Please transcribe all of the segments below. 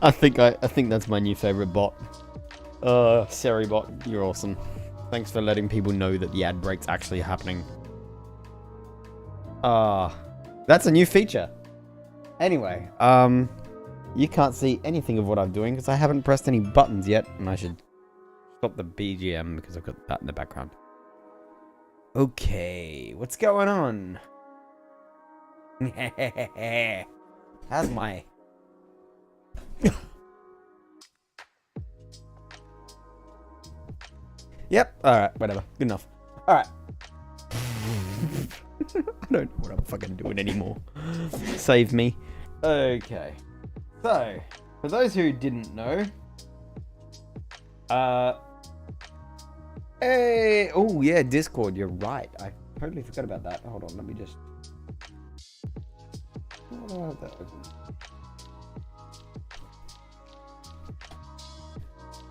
I think that's my new favorite bot. Seribot, you're awesome. Thanks for letting people know that the ad break's actually happening. That's a new feature. Anyway, you can't see anything of what I'm doing because I haven't pressed any buttons yet, and I should stop the BGM because I've got that in the background. Okay, what's going on? How's my... Yep, alright, whatever. Good enough. Alright. I don't know what I'm fucking doing anymore. Save me. Okay. So, for those who didn't know... Hey! Oh, yeah, Discord, you're right. I totally forgot about that. Hold on, let me just... Oh, I have that open.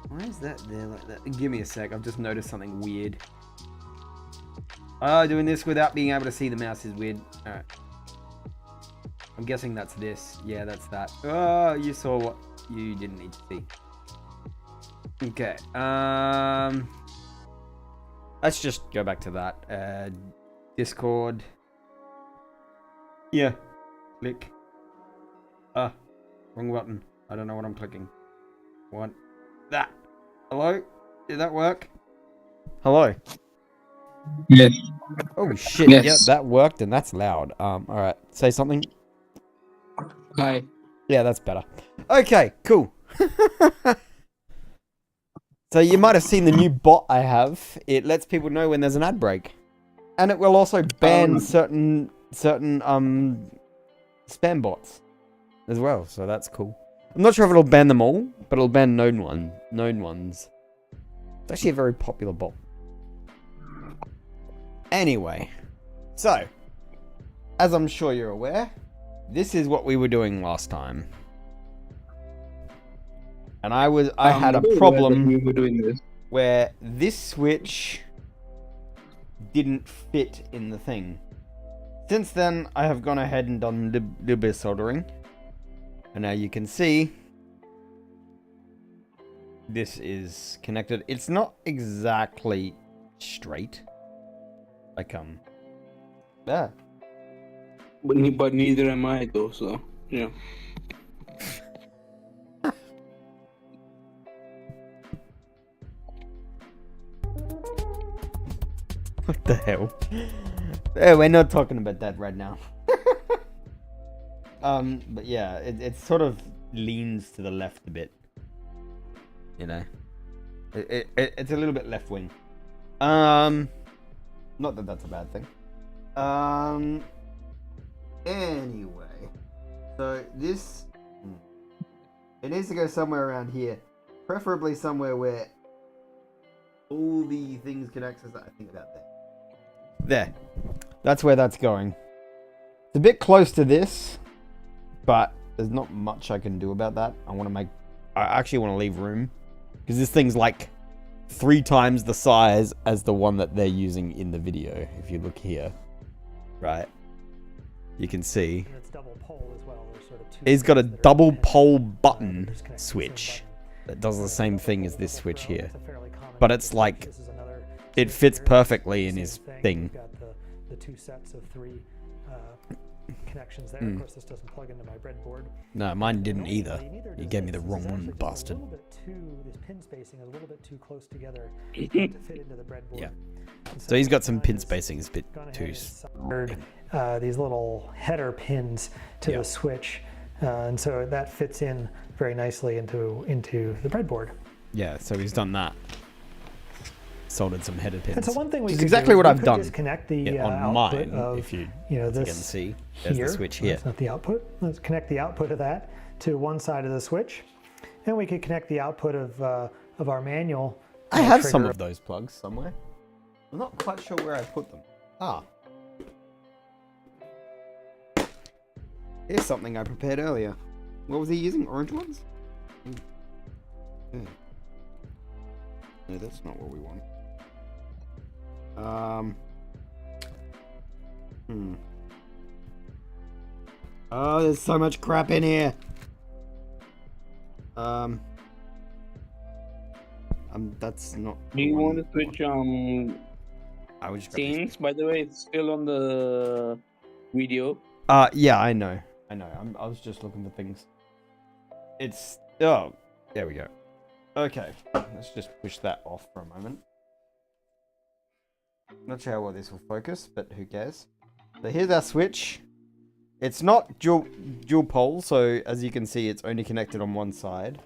Why is that there like that? Give me a sec, I've just noticed something weird. Oh, doing this without being able to see the mouse is weird. Alright. I'm guessing that's this. Yeah, that's that. Oh, you saw what you didn't need to see. Okay. Let's just go back to that. Discord. Yeah. Click. Wrong button. I don't know what I'm clicking. What? That. Hello? Did that work? Hello? Yes. Oh shit, Yes. yeah, that worked and that's loud. Alright, say something. Hi. Yeah, that's better. Okay, cool. So you might have seen the new bot I have. It lets people know when there's an ad break. And it will also ban certain spam bots as well, so that's cool. I'm not sure if it'll ban them all, but it'll ban known ones. It's actually a very popular bot. Anyway, so, as I'm sure you're aware, this is what we were doing last time. And I had a problem We were doing this. where this switch didn't fit in the thing. Since then, I have gone ahead and done a little bit of soldering. And now you can see this is connected. It's not exactly straight. Like, there. But neither am I though, so yeah. What the hell? We're not talking about that right now. But yeah, it sort of leans to the left a bit. You know? It's a little bit left wing. Not that that's a bad thing. Anyway. So this... It needs to go somewhere around here. Preferably somewhere where all the things can access that. I think about that. There. That's where that's going. It's a bit close to this, but there's not much I can do about that. I actually want to leave room because this thing's like 3 times the size as the one that they're using in the video. If you look here, right, you can see And it's double pole as well. There's sort of two he's got a that are double connected. pole button Just connect to the same switch button. that does the same thing as this switch here. It's a fairly common But it's switch. like, This is another it switch fits here. perfectly in Same his thing. We've got the 2 sets of 3 connections there. Of course, this doesn't plug into my breadboard. No, mine didn't either. Neither You does gave me the this. wrong This is one, actually bastard. A little bit this pin spacing is a little bit too close together to fit into the breadboard. Yeah. And So he's got what some I've pin done is spacing. It's a bit gone ahead too... and soldered, these little header pins to Yeah. the switch, and so that fits in very nicely into the breadboard. Yeah, so he's done that. Soldered some header pins. And so one thing we Which is could exactly do what is we I've could done. Disconnect the Yeah, on output mine, of, if you this again see, there's here. the switch here. That's not the output. Let's connect the output of that to one side of the switch, and we could connect the output of our manual. I have some trigger. of those plugs somewhere. I'm not quite sure where I put them. Ah. Here's something I prepared earlier. What was he using? Orange ones? Yeah. No, that's not what we want. Oh, there's so much crap in here. That's not. Do you want to switch I would just. scenes? By the way, it's still on the video. Yeah, I know. I was just looking for things. It's. Oh, there we go. Okay, let's just push that off for a moment. Not sure how well this will focus, but who cares? So here's our switch. It's not dual pole, so as you can see, it's only connected on one side.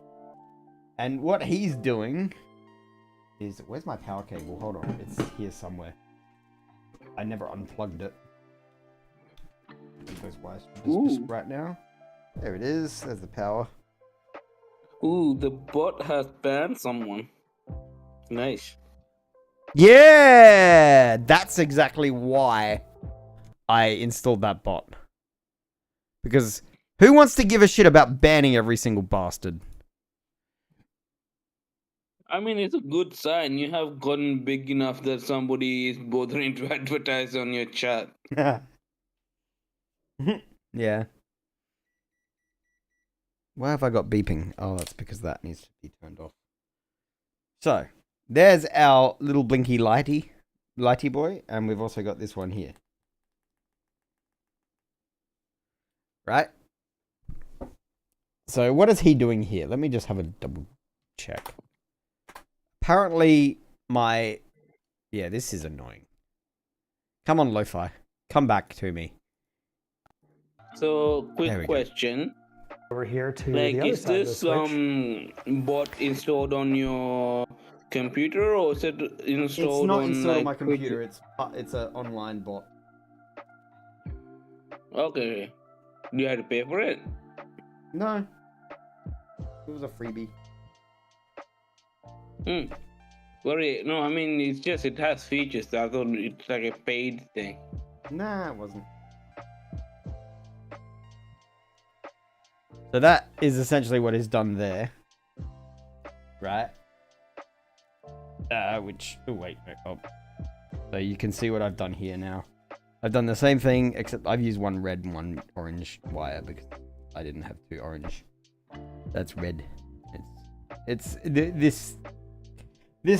And what he's doing is... Where's my power cable? Hold on. It's here somewhere. I never unplugged it. Those wires just right now. There it is. There's the power. Ooh, the bot has banned someone. Nice. Yeah! That's exactly why I installed that bot. Because who wants to give a shit about banning every single bastard? I mean, it's a good sign. You have gotten big enough that somebody is bothering to advertise on your chat. Yeah. Why have I got beeping? Oh, that's because that needs to be turned off. So, there's our little blinky lighty boy, and we've also got this one here. Right? So, what is he doing here? Let me just have a double check. Apparently, yeah, this is annoying. Come on, Lo-Fi. Come back to me. So, quick question. Over here to Like, the other is side of the this switch. bot installed on your computer, or is it installed It's not on installed on my like, computer. It's an online bot. Okay. You had to pay for it? No. It was a freebie. Sorry, no, I mean, it's just, it has features. I thought it's like a paid thing. Nah, it wasn't. So that is essentially what is done there. Right? Which... Oh, wait. Oh. So you can see what I've done here now. I've done the same thing, except I've used one red and one orange wire because I didn't have two orange. That's red. This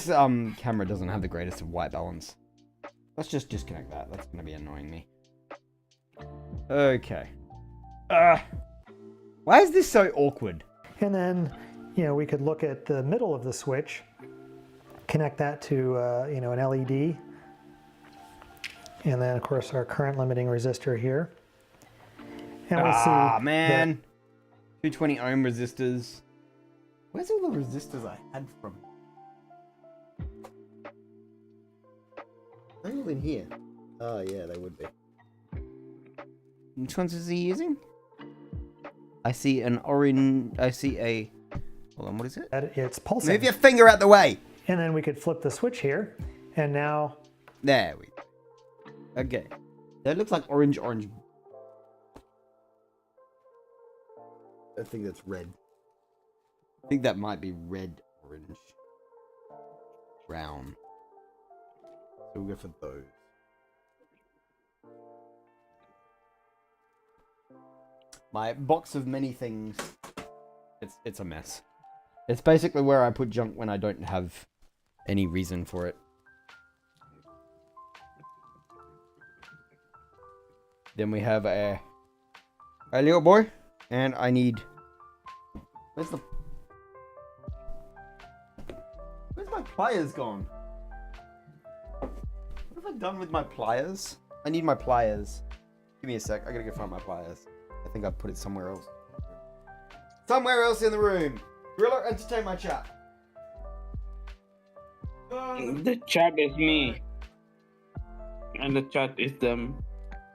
camera doesn't have the greatest of white balance. Let's just disconnect that. That's going to be annoying me. Okay. Why is this so awkward? And then, we could look at the middle of the switch, connect that to, an LED. And then, of course, our current limiting resistor here. And we see man. 220 ohm resistors. Where's all the resistors I had from? They're all in here. Oh, yeah, they would be. Which ones is he using? I see an orange... I see a... Hold on, what is it? It's pulsing. Move your finger out the way! And then we could flip the switch here, and now... There we go. Okay. That looks like orange. I think that's red. I think that might be red, orange, brown. So we'll go for those. My box of many things. It's a mess. It's basically where I put junk when I don't have any reason for it. Then we have a little boy, and I need. Where's my pliers gone? What have I done with my pliers? I need my pliers. Give me a sec. I gotta go find my pliers. I think I put it somewhere else. Somewhere else in the room. Gorilla, entertain my chat. The chat is me. And the chat is them.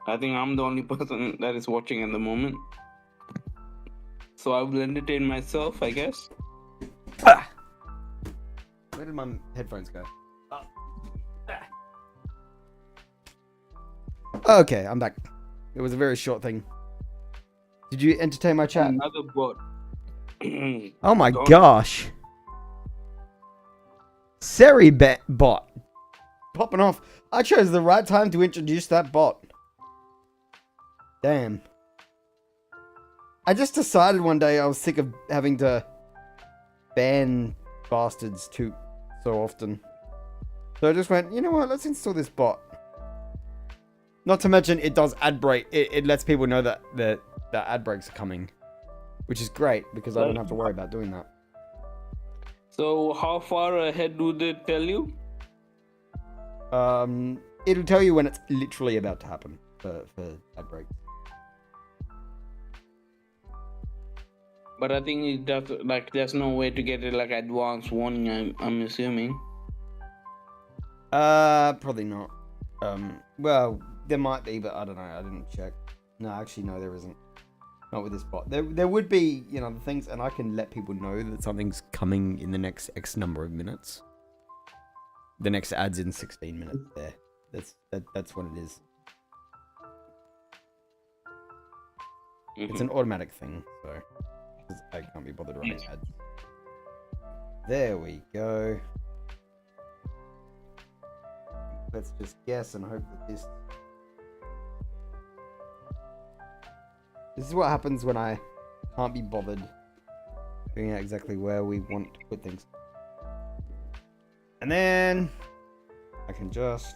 I think I'm the only person that is watching at the moment. So I will entertain myself, I guess. Where did my headphones go? Okay, I'm back. It was a very short thing. Did you entertain my chat? Another bot. Oh my gosh. Seri bot. Popping off. I chose the right time to introduce that bot. Damn. I just decided one day I was sick of having to ban bastards too so often. So I just went, you know what, let's install this bot. Not to mention it does ad break. It lets people know that the ad breaks are coming. Which is great because I don't have to worry about doing that. So how far ahead do they tell you? It'll tell you when it's literally about to happen for ad break. But I think it does, like, there's no way to get it like advance warning. I'm assuming. Probably not. Well, there might be, but I don't know. I didn't check. No, actually, no, there isn't. Not with this bot. There would be, you know, the things, and I can let people know that something's coming in the next X number of minutes. The next ad's in 16 minutes. There, that's what it is. It's an automatic thing, so I can't be bothered running ads. There we go. Let's just guess and hope that this is what happens when I can't be bothered figuring out exactly where we want to put things. And then I can just...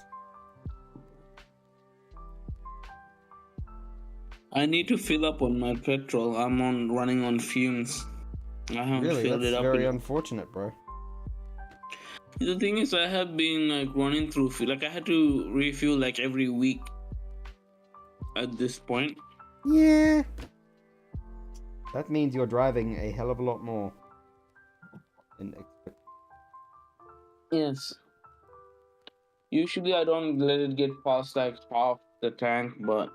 I need to fill up on my petrol. I'm running on fumes. I haven't Really, filled that's it up. very unfortunate, bro. The thing is, I have been like running through, like I had to refuel like every week at this point. Yeah. That means you're driving a hell of a lot more than expected. Yes. Usually I don't let it get past like half the tank, but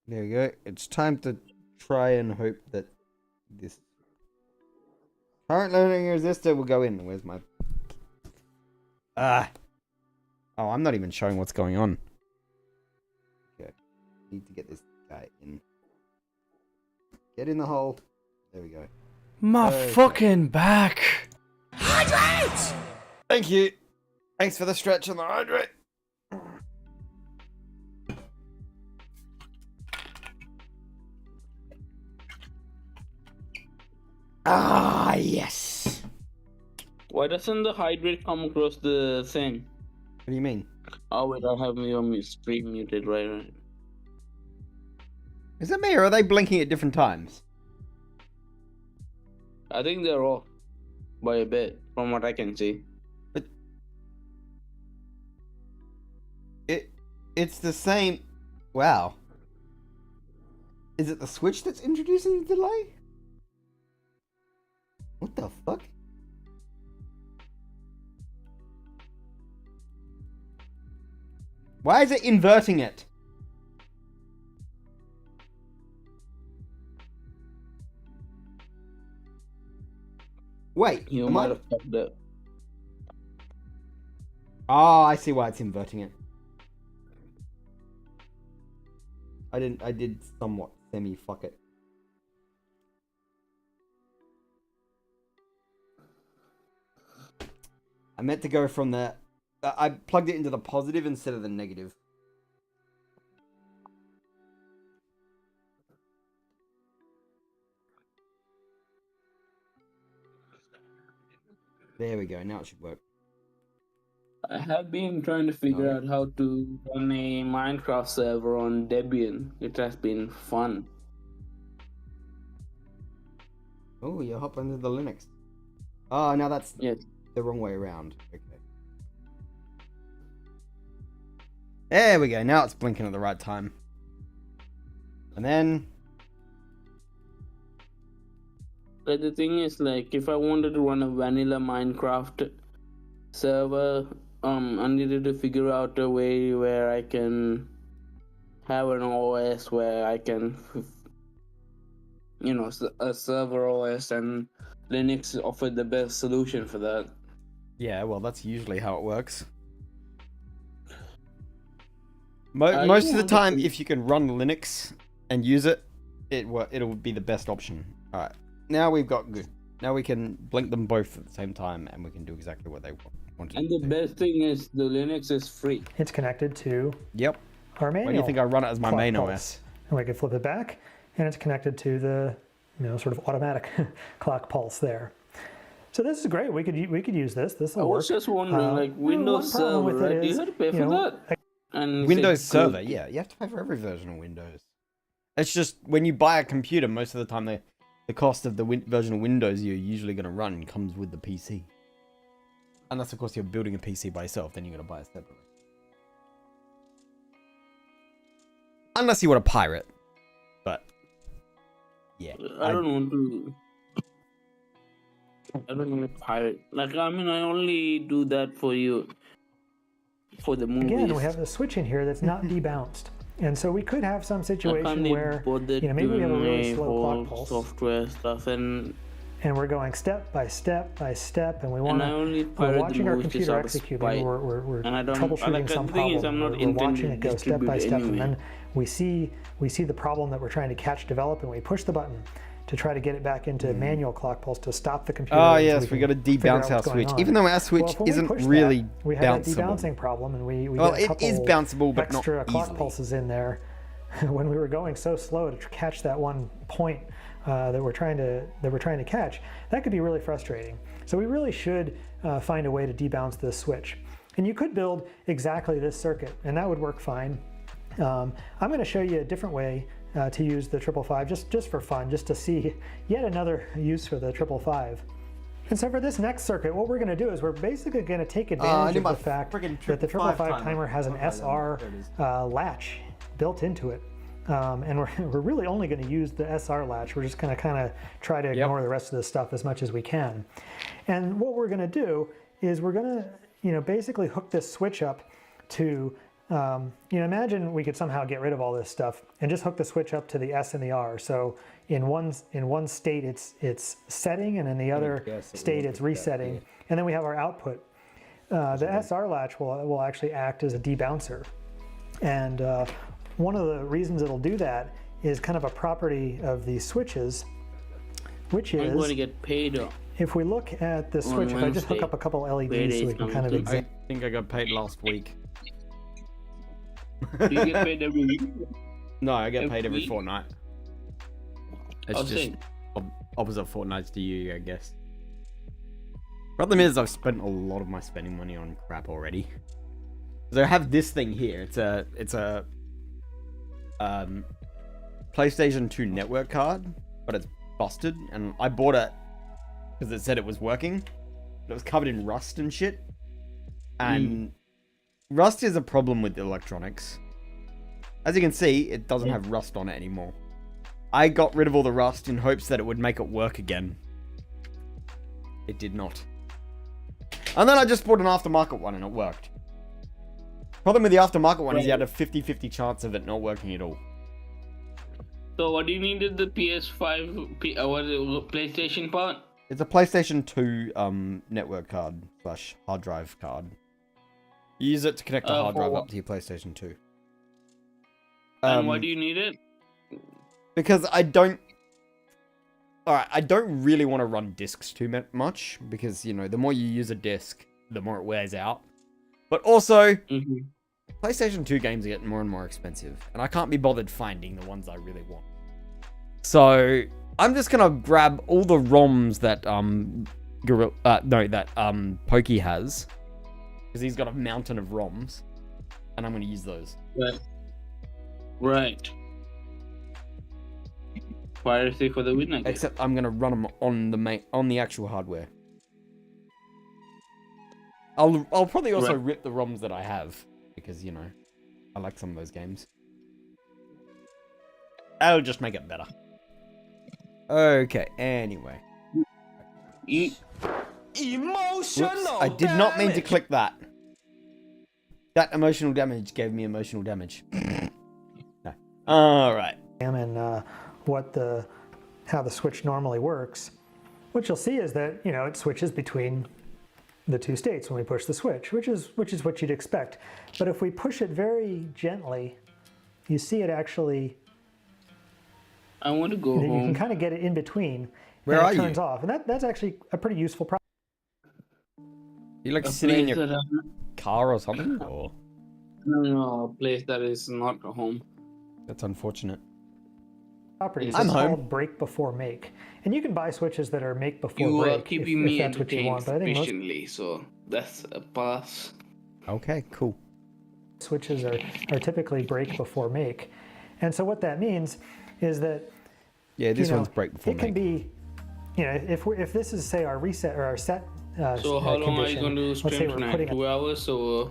There we go. It's time to try and hope that this current loading resistor will go in. Where's my... Oh, I'm not even showing what's going on. Okay. Need to get this guy in. Get in the hole. There we go. My Okay. fucking back. Hydrate! Thank you. Thanks for the stretch on the hydrate. Ah, yes. why doesn't the hydrate come across the thing? What do you mean? Oh wait, I have your stream muted, right? Is it me or are they blinking at different times? I think they're off by a bit, from what I can see. It's the same. Wow. Is it the Switch that's introducing the delay? What the fuck? Why is it inverting it? Wait, You am might I... have fucked up. Oh, I see why it's inverting it. I did somewhat semi-fuck it. I meant to go from the... I plugged it into the positive instead of the negative. There we go, now it should work. I have been trying to figure out how to run a Minecraft server on Debian. It has been fun. Oh, you hop into the Linux. Oh, now that's Yes. the wrong way around. Okay. There we go, now it's blinking at the right time. And then... But the thing is, like, if I wanted to run a vanilla Minecraft server, I needed to figure out a way where I can have an OS where I can, a server OS, and Linux offered the best solution for that. Yeah, well, that's usually how it works. you Most of the want time, to- if you can run Linux and use it, it'll be the best option. Alright, now we've got good. Now we can blink them both at the same time, and we can do exactly what they want And to the do. best thing is the Linux is free. It's connected to Yep. our manual. Why do you think I run it as my clock main pulse. OS? And we can flip it back, and it's connected to the, sort of automatic clock pulse there. So this is great. We could use this. This I will work. was just wondering, like Windows one problem Server, with it right? You is, had to pay for that. And Windows it's Server, good. yeah, you have to pay for every version of Windows. It's just when you buy a computer, most of the time the cost of the version of Windows you're usually going to run comes with the PC. Unless, of course, you're building a PC by yourself, then you're going to buy it separately. Unless you want to pirate. But, yeah. I don't want to. I don't want to pirate. Like, I mean, I only do that for you. For the movies. Again, we have a switch in here that's not debounced. And so we could have some I situation can't where, maybe we have a really slow clock pulse. Software stuff and we're going step by step by step, and we want I only we're pirate watching the our movies computer out of execute. spite. Maybe we're And I don't- troubleshooting like, some the thing is, problem. I'm not We're watching intending it to go step by distribute step, anyway. and then we see the problem that we're trying to catch develop, and we push the button to try to get it back into manual clock pulse to stop the computer. Oh, so yes, we got to figure out debounce our what's going switch. on. Even though our switch Well, when we isn't push really that, we have that bounceable. debouncing problem, and we Well, get a it is couple bounceable, but not extra clock easily. pulses in there when we were going so slow to catch that one point that we're trying to catch. That could be really frustrating. So we really should find a way to debounce this switch. And you could build exactly this circuit, and that would work fine. I'm going to show you a different way to use the 555 just for fun, just to see yet another use for the 555. And so for this next circuit, what we're going to do is we're basically going to take advantage of the fact that the 555 timer has an SR latch built into it. And we're really only going to use the SR latch. We're just going to kind of try to ignore the rest of this stuff as much as we can. And what we're going to do is we're going to, basically hook this switch up to, imagine we could somehow get rid of all this stuff and just hook the switch up to the S and the R. So in one state it's setting, and in the other state it's resetting. And then we have our output. The SR latch will actually act as a debouncer. And one of the reasons it'll do that is kind of a property of these switches, which I'm going to is get paid. if we look at the switch, if I just hook up a couple LEDs so we can kind of I examine. think I got paid last week. Do you get paid every week? No, I get Every paid every week? fortnight. It's I'll just say. opposite fortnights to you, I guess. Problem is, I've spent a lot of my spending money on crap already. So I have this thing here. It's a PlayStation 2 network card, but it's busted, and I bought it because it said it was working. It was covered in rust and shit. And rust is a problem with electronics. As you can see, it doesn't have rust on it anymore. I got rid of all the rust in hopes that it would make it work again. It did not. And then I just bought an aftermarket one and it worked. Problem with the aftermarket one is you had a 50-50 chance of it not working at all. So what do you needed the PS5, PlayStation part? It's a PlayStation 2 network card / hard drive card. You use it to connect a hard drive up to your PlayStation 2. And why do you need it? Because I don't really want to run discs too much, because, the more you use a disc, the more it wears out. But also, PlayStation 2 games are getting more and more expensive, and I can't be bothered finding the ones I really want. So, I'm just gonna grab all the ROMs that, Pokey has, because he's got a mountain of ROMs, and I'm gonna use those. Right. Piracy for the win, I guess. Except I'm gonna run them on the actual hardware. I'll probably also rip the ROMs that I have, because I like some of those games. I'll just make it better. Okay. Anyway. Emotional. Whoops, I did not mean to click that. That emotional damage gave me emotional damage. No. All right. examine how the switch normally works, what you'll see is that it switches between the two states when we push the switch, which is what you'd expect. But if we push it very gently, you see it actually. I want to go home. You can kind of get it in between. Where and are it you? turns off, and that's actually a pretty useful process. You like sitting in your car or something? Or No, a place that is not a home. That's unfortunate. Properties. I'm It's home. called break before make, and you can buy switches that are make before You are break keeping if me that's what you entertained want. But I think most sufficiently, so that's a pass. Okay, cool. switches are typically break before make, and so what that means is that Yeah, this you know, one's break before it can make. be, you know, if this is say our reset or our set So how long are you condition, going to let's say stream we're tonight? putting 2 hours or?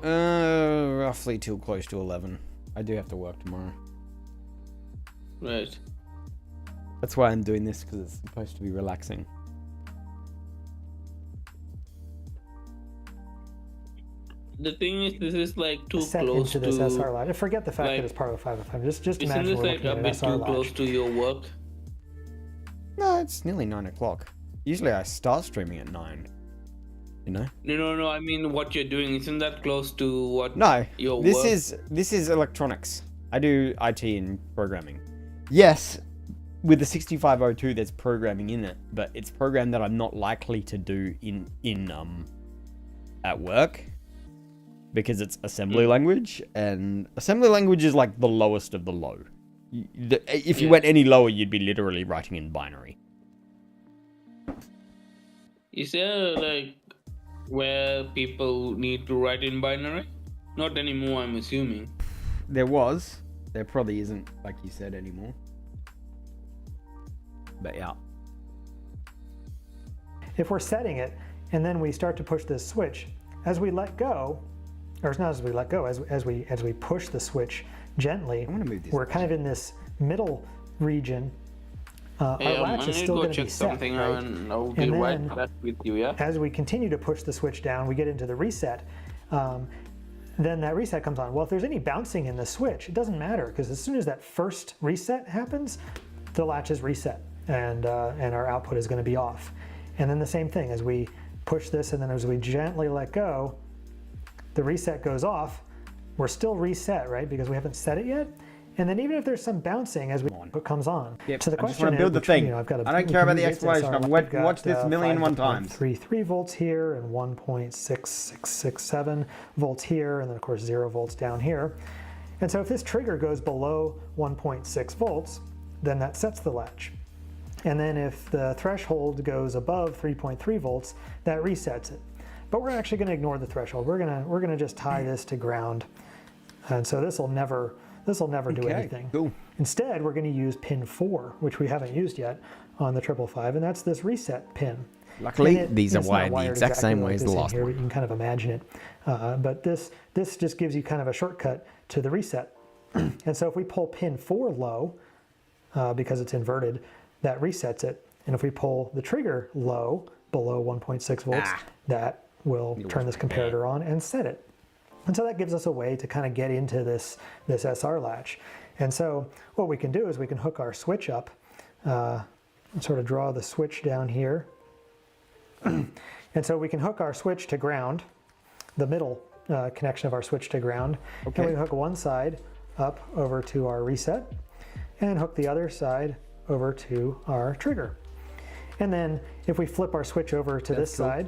Roughly till close to 11. I do have to work tomorrow. Right. That's why I'm doing this, because it's supposed to be relaxing. The thing is, this is like too set close into this to. SR line. Forget the fact like, that it's part of the 505. Just Isn't imagine this we're like looking a at an bit SR too close latch. to your work? No, it's nearly 9 o'clock. Usually I start streaming at 9. You know? No. I mean, what you're doing isn't that close to what? No, Your this work? is electronics. I do IT and programming. Yes, with the 6502 there's programming in it, but it's program that I'm not likely to do in at work because it's assembly language, and assembly language is like the lowest of the low. If you Yeah. went any lower, you'd be literally writing in binary. Is there like where people need to write in binary? Not anymore, I'm assuming. There probably isn't, like you said, anymore. But yeah. If we're setting it and then we start to push this switch, as we let go, or it's not as we let go, as we push the switch gently, I want to move this. we're kind of in this middle region. Hey, our I latch need is to still go going to check be set, something right? and I'll And get right then- back with you, yeah? As we continue to push the switch down, we get into the reset. Then that reset comes on. Well, if there's any bouncing in the switch, it doesn't matter, because as soon as that first reset happens, the latch is reset and our output is going to be off. And then the same thing, as we push this and then as we gently let go, the reset goes off. We're still reset, right? Because we haven't set it yet. And then even if there's some bouncing as it comes on. Yep, So the I just question wanna build is, the which, thing. you know, I've got I don't care about the exploration. I've We've got, watched this million and one times. 5.33 volts here and 1.6667 volts here, and then of course 0 volts down here. And so if this trigger goes below 1.6 volts, then that sets the latch. And then if the threshold goes above 3.3 volts, that resets it. But we're actually going to ignore the threshold. We're gonna just tie this to ground, and so this will never do anything. Cool. Instead, we're going to use pin 4, which we haven't used yet on the 555, and that's this reset pin. Luckily, And these are it's not wired the wired exact exactly same like way as this the in last here, one. but you can kind of imagine it. But this just gives you kind of a shortcut to the reset. And so if we pull pin 4 low, because it's inverted, that resets it. And if we pull the trigger low, below 1.6 volts, that will turn this comparator on and set it. And so that gives us a way to kind of get into this SR latch. And so what we can do is we can hook our switch up, and sort of draw the switch down here. And so we can hook our switch to ground, the middle connection of our switch to ground. Okay. And we hook one side up over to our reset and hook the other side over to our trigger. And then if we flip our switch over to this cool. side,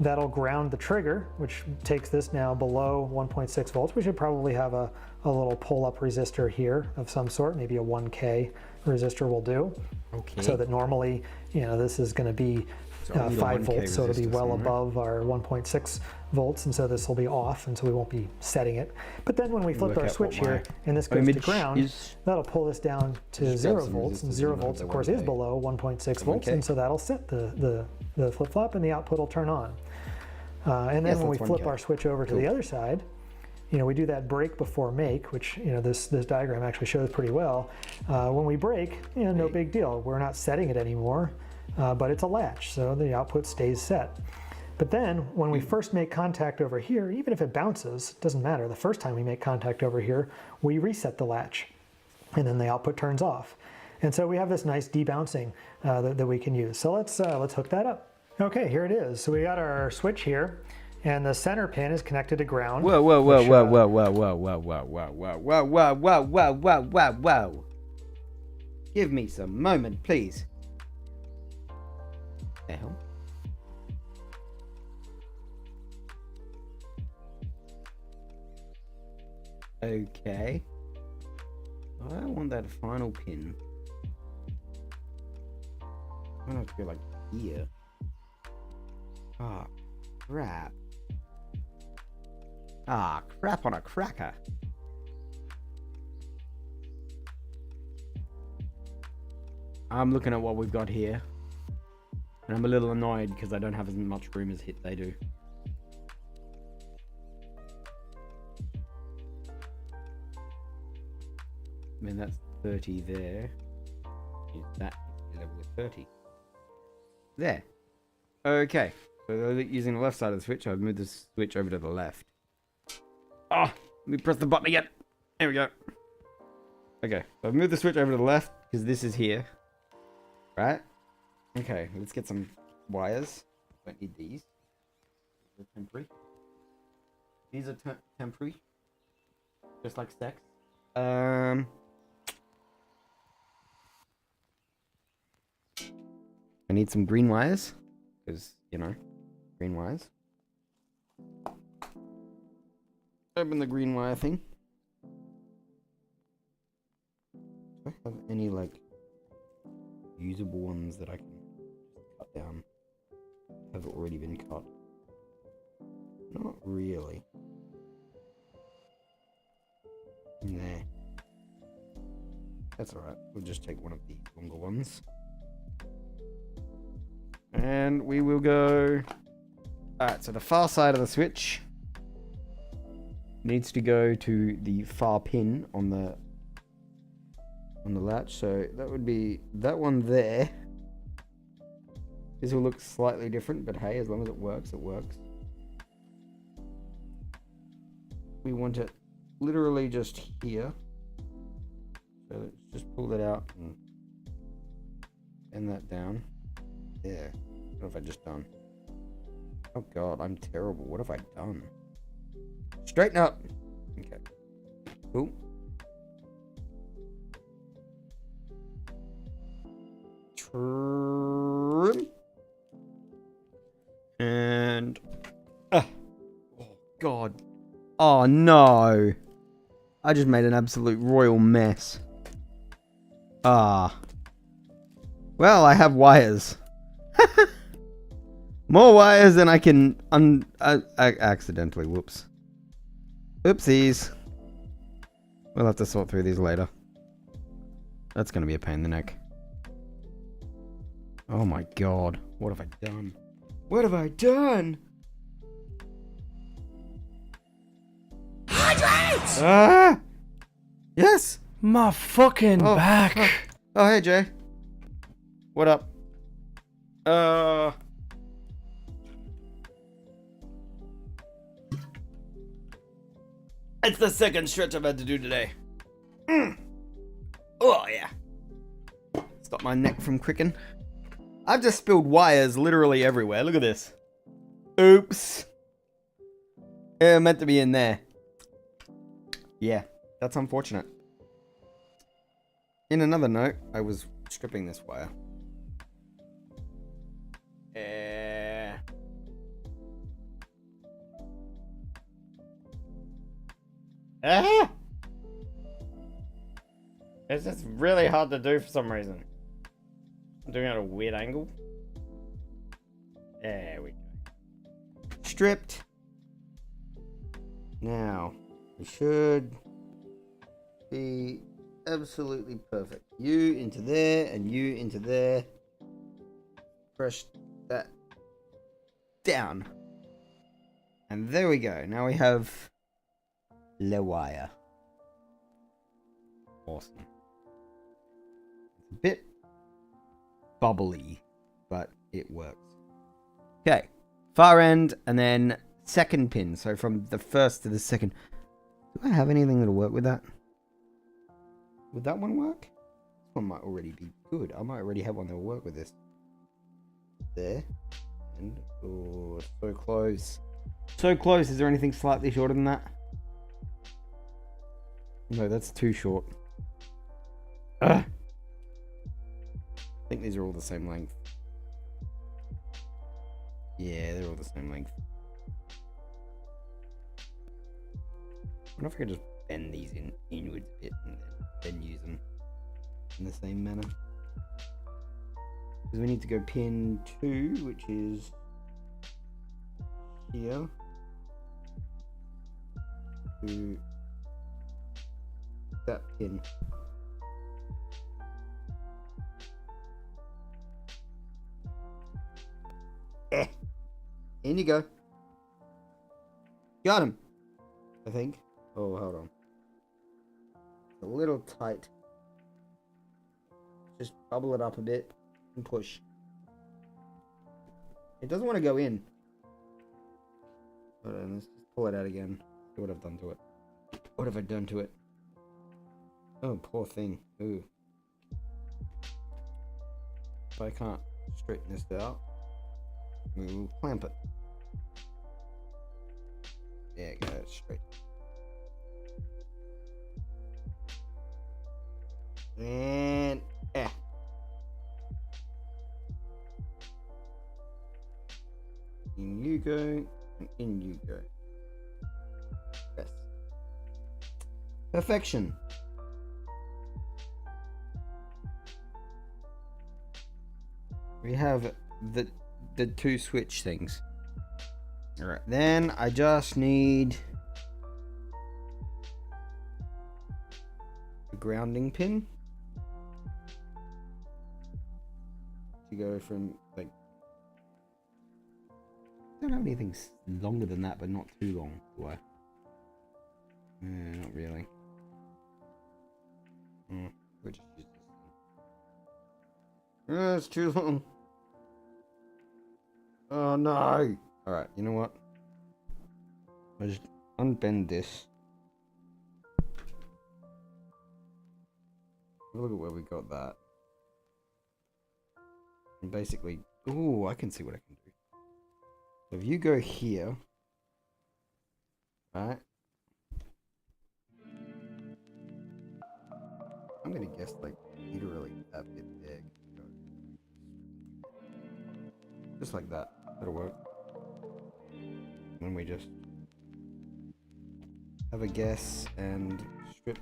that'll ground the trigger, which takes this now below 1.6 volts. We should probably have a little pull-up resistor here of some sort, maybe a 1K resistor will do. Okay. So that normally, you know, this is going to be I'll need a 5 1K volts, so it'll be resistor well somewhere. above our 1.6 volts, and so this will be off, and so we won't be setting it. But then when we flip Work our out switch what my here, and this goes to image ground, is. that'll pull this down to Just 0 grab some volts, and resistors 0 and volts, have of the course, is 1K. below 1.6 volts, 1K. and so that'll set the flip-flop, and the output will turn on. And then Yes, when we that's flip 1K. our switch over to the other side, you know, we do that break before make, which, you know, this diagram actually shows pretty well. When we break, you know, no big deal. We're not setting it anymore, but it's a latch, so the output stays set. But then when we first make contact over here, even if it bounces, it doesn't matter. The first time we make contact over here, we reset the latch, and then the output turns off. And so we have this nice debouncing that we can use. So let's hook that up. Okay, here it is. So we got our switch here, and the center pin is connected to ground. Whoa. Give me some moment, please. The hell? Okay. I want that final pin. I'm gonna have to go like here. Ah, crap. Ah, crap on a cracker. I'm looking at what we've got here. And I'm a little annoyed because I don't have as much room as they do. I mean, that's 30 there. Is that level with 30? There. Okay. So using the left side of the switch, I've moved the switch over to the left. Ah! Let me press the button again. There we go. Okay. So I've moved the switch over to the left because this is here. Right? Okay. Let's get some wires. Don't need these. These are temporary. These are temporary. Just like stacks. I need some green wires, because, you know, green wires. Open the green wire thing. Do I have any, like, usable ones that I can cut down? Have already been cut? Not really. Nah. That's alright. We'll just take one of the longer ones. And we will go... Alright, so the far side of the switch needs to go to the far pin on the latch. So that would be that one there. This will look slightly different, but hey, as long as it works, it works. We want it literally just here. So let's just pull that out and bend that down. There. What have I just done? Oh god, I'm terrible. What have I done? Straighten up! Okay. Cool. Trim. And... oh god. Oh no! I just made an absolute royal mess. Ah. Well, I have wires. More wires than I can I accidentally. Whoops. Oopsies. We'll have to sort through these later. That's gonna be a pain in the neck. Oh my god. What have I done? What have I done? Hydrate! Ah! Yes! My fucking Oh, back. fuck. Oh, hey, Jay. What up? It's the second stretch I've had to do today. Oh, yeah. Stop my neck from cricking. I've just spilled wires literally everywhere. Look at this. Oops. They're meant to be in there. Yeah, that's unfortunate. In another note, I was stripping this wire. Ah! It's just really hard to do for some reason. I'm doing it at a weird angle. There we go. Stripped. Now, we should be absolutely perfect. You into there and you into there. Press that down. And there we go. Now we have the wire. Awesome. It's a bit bubbly, but it works. Okay. Far end and then second pin. So from the first to the second. Do I have anything that'll work with that? Would that one work? This one might already be good. I might already have one that will work with this. There. And oh, so close. So close. Is there anything slightly shorter than that? No, that's too short. Ugh. I think these are all the same length. Yeah, they're all the same length. I wonder if I could just bend these inwards a bit and then use them in the same manner. Because we need to go pin 2, which is here, to that pin. In you go. Got him, I think. Oh, hold on. A little tight. Just bubble it up a bit and push. It doesn't want to go in. Hold on, let's just pull it out again. See what I've done to it. What have I done to it? Oh, poor thing. Ooh. If I can't straighten this out, we will clamp it. There you go, straight. And in you go, and in you go. Yes. Perfection. We have the 2 switch things. Alright, then I just need a grounding pin to go from, like, I don't have anything longer than that, but not too long, do I? Not really. We'll just use this thing. It's too long. Oh no! Alright, you know what? I'll just unbend this. Look at where we got that. And basically, ooh, I can see what I can do. So if you go here, right? I'm gonna guess like literally that bit there. Just like that. That'll work. Then we just have a guess and strip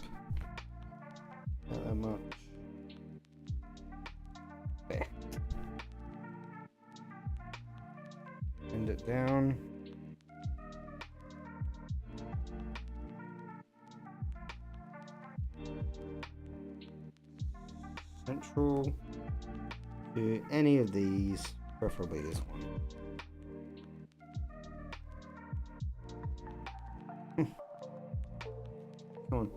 that much. There. Bend it down. Central to any of these, preferably this one. Come on.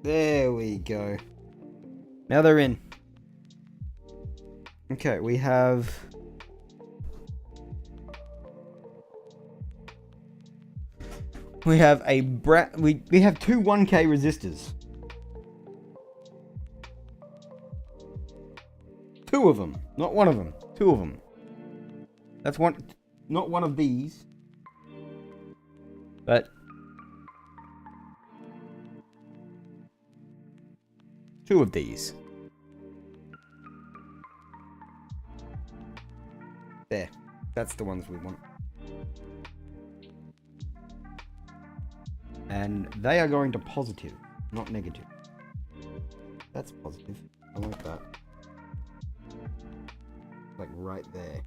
There we go. Now they're in. Okay, we have a we have 2 1K resistors. 2 of them, not one of them. 2 of them. That's one, not one of these, but 2 of these. There. That's the ones we want. And they are going to positive, not negative. That's positive. I like that. Like right there.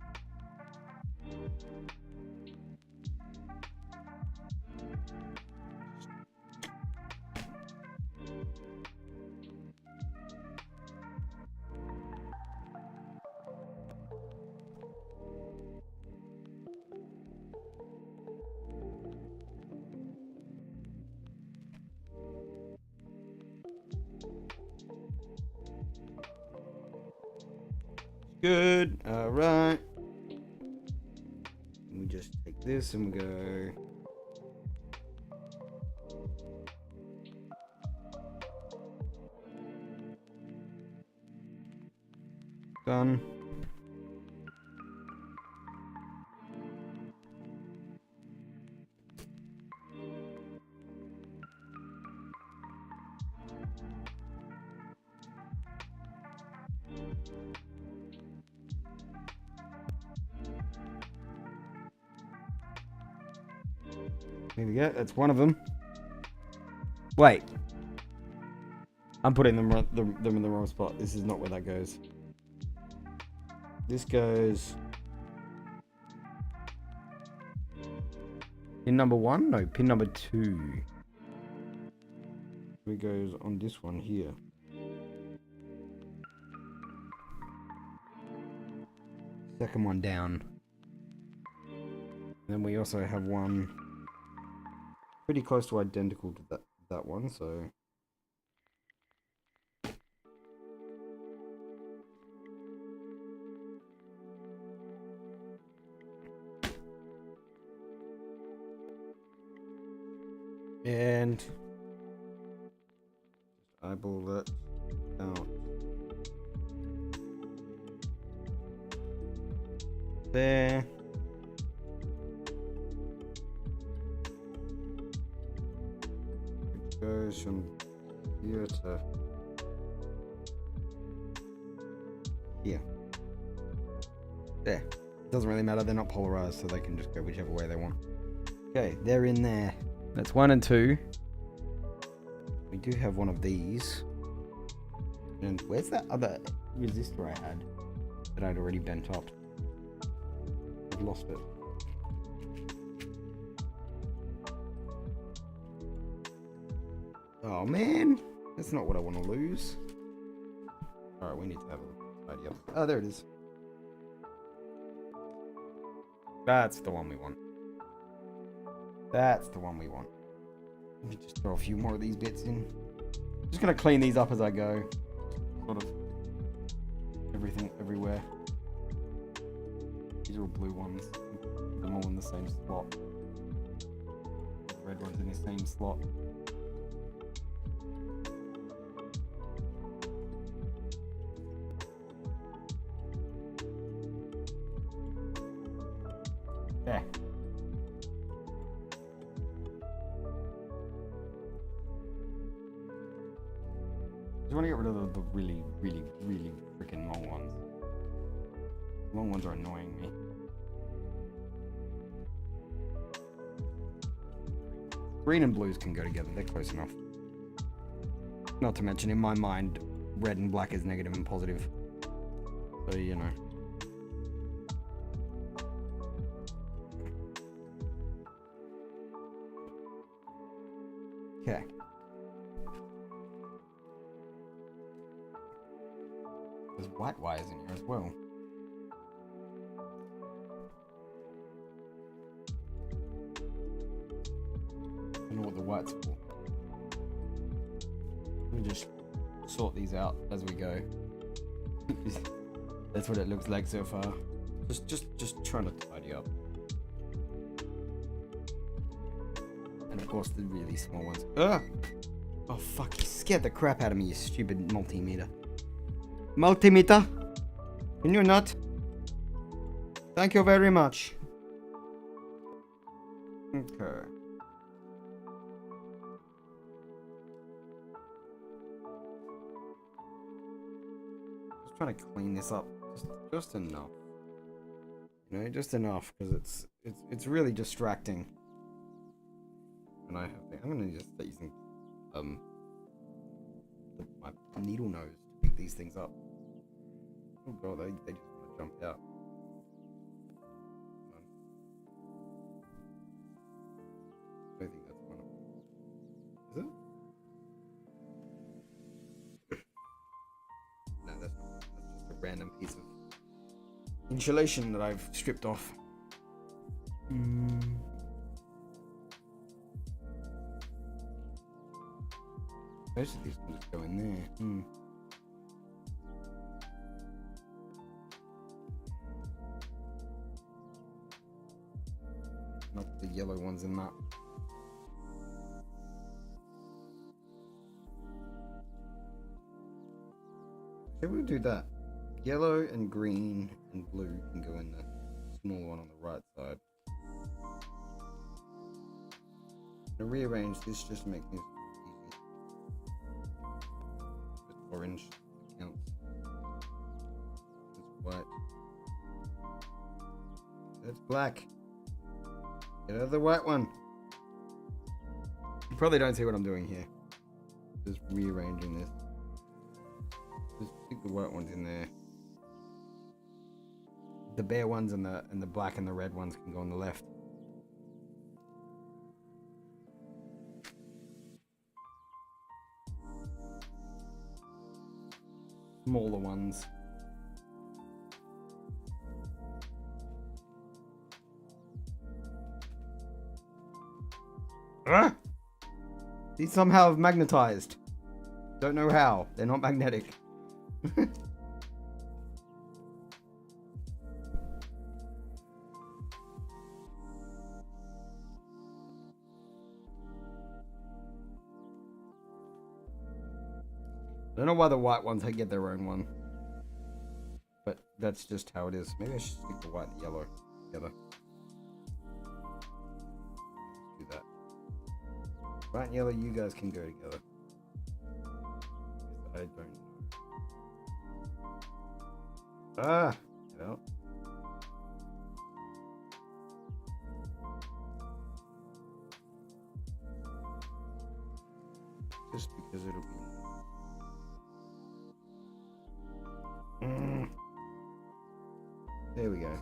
Good. All right. We just take this and we go. Done. There we go. That's one of them. Wait. I'm putting them in the wrong spot. This is not where that goes. This goes... Pin number 1? No, pin number 2. It goes on this one here. Second one down. Then we also have one pretty close to identical to that one, so... And just eyeball that out there. Which goes from here to here. There. Doesn't really matter, they're not polarized, so they can just go whichever way they want. Okay, they're in there. That's 1 and 2. We do have one of these. And where's that other resistor I had that I'd already bent up? I've lost it. Oh man, that's not what I want to lose. Alright, we need to have a tidy up. Oh, there it is. That's the one we want. That's the one we want. Let me just throw a few more of these bits in. Just gonna clean these up as I go. Sort of everything everywhere. These are all blue ones. Put them all in the same slot. The red ones in the same slot. There. I want to get rid of the really, really, really freaking long ones. Long ones are annoying me. Green and blues can go together, they're close enough. Not to mention, in my mind, red and black is negative and positive. So, you know. Okay. There's white wires in here as well. I don't know what the white's for. Let me just sort these out as we go. That's what it looks like so far. Just trying to tidy up. And of course the really small ones. Ugh! Oh fuck, you scared the crap out of me, you stupid multimeter. Multimeter? Can you not? Thank you very much. Okay. Just trying to clean this up just enough. You know, just enough because it's really distracting. And I'm gonna just start using my needle nose to pick these things up. Oh god, they just want to jump out. I don't think that's one of them. Is it? No, that's not. That's just a random piece of insulation that I've stripped off. Most of these can just go in there. Not the yellow ones in that. Maybe we'll do that. Yellow and green and blue can go in the small one on the right side. To rearrange this just to make things easy. Just orange counts. It's white. That's black. Get out of the white one. probably don't see what I'm doing here. Just rearranging this. Just stick the white ones in there. The bare ones and the black and the red ones can go on the left. Smaller ones. Ah! These somehow have magnetized. Don't know how. They're not magnetic. I don't know why the white ones get their own one. But that's just how it is. Maybe I should stick the white and yellow together. Do that. White and yellow, you guys can go together. I don't know. Ah! Well. Just because it'll be... There we go.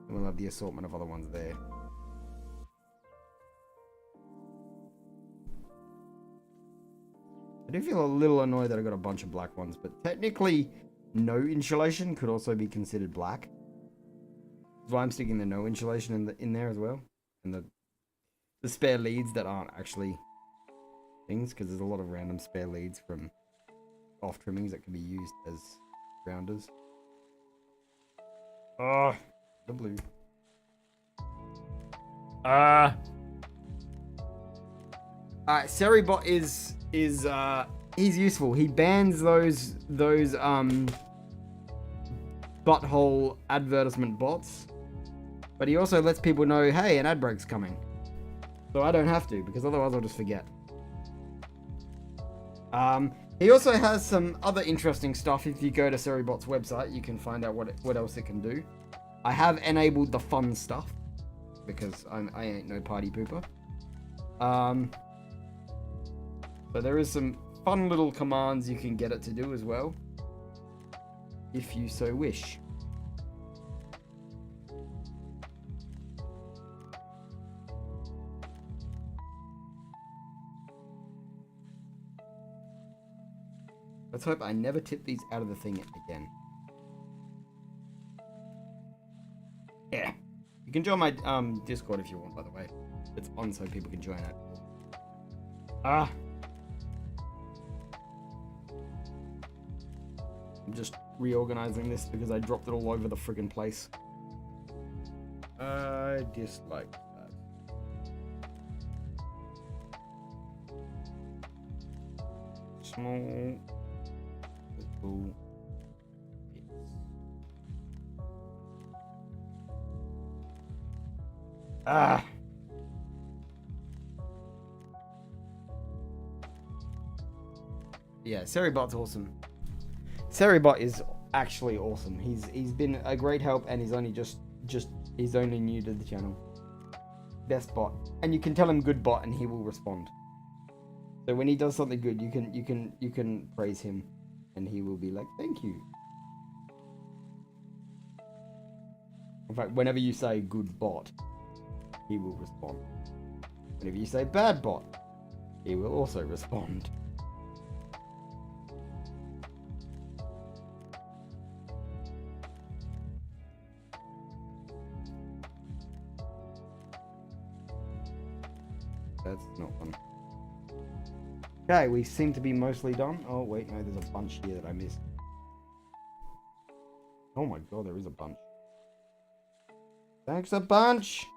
And we'll have the assortment of other ones there. I do feel a little annoyed that I got a bunch of black ones, but technically no insulation could also be considered black. That's why I'm sticking the no insulation in there as well. And the spare leads that aren't actually things, because there's a lot of random spare leads from off trimmings that can be used as grounders. Oh, the blue. Alright, Seribot is he's useful. He bans those butthole advertisement bots, but he also lets people know, hey, an ad break's coming. So I don't have to, because otherwise I'll just forget. He also has some other interesting stuff. If you go to Seribot's website, you can find out what else it can do. I have enabled the fun stuff, because I ain't no party pooper. So there is some fun little commands you can get it to do as well, if you so wish. Let's hope I never tip these out of the thing again. Yeah. You can join my Discord if you want, by the way. It's on so people can join it. Ah. I'm just reorganizing this because I dropped it all over the friggin' place. I dislike that. Small. Little bits. Ah. Yeah, Seribot's awesome. Seribot is actually awesome. He's been a great help, and he's only he's only new to the channel. Best bot, and you can tell him good bot, and he will respond. So when he does something good, you can praise him, and he will be like, thank you. In fact, whenever you say good bot, he will respond. Whenever you say bad bot, he will also respond. That's not fun. Okay, we seem to be mostly done. Oh, wait, no, there's a bunch here that I missed. Oh my god, there is a bunch. Thanks a bunch!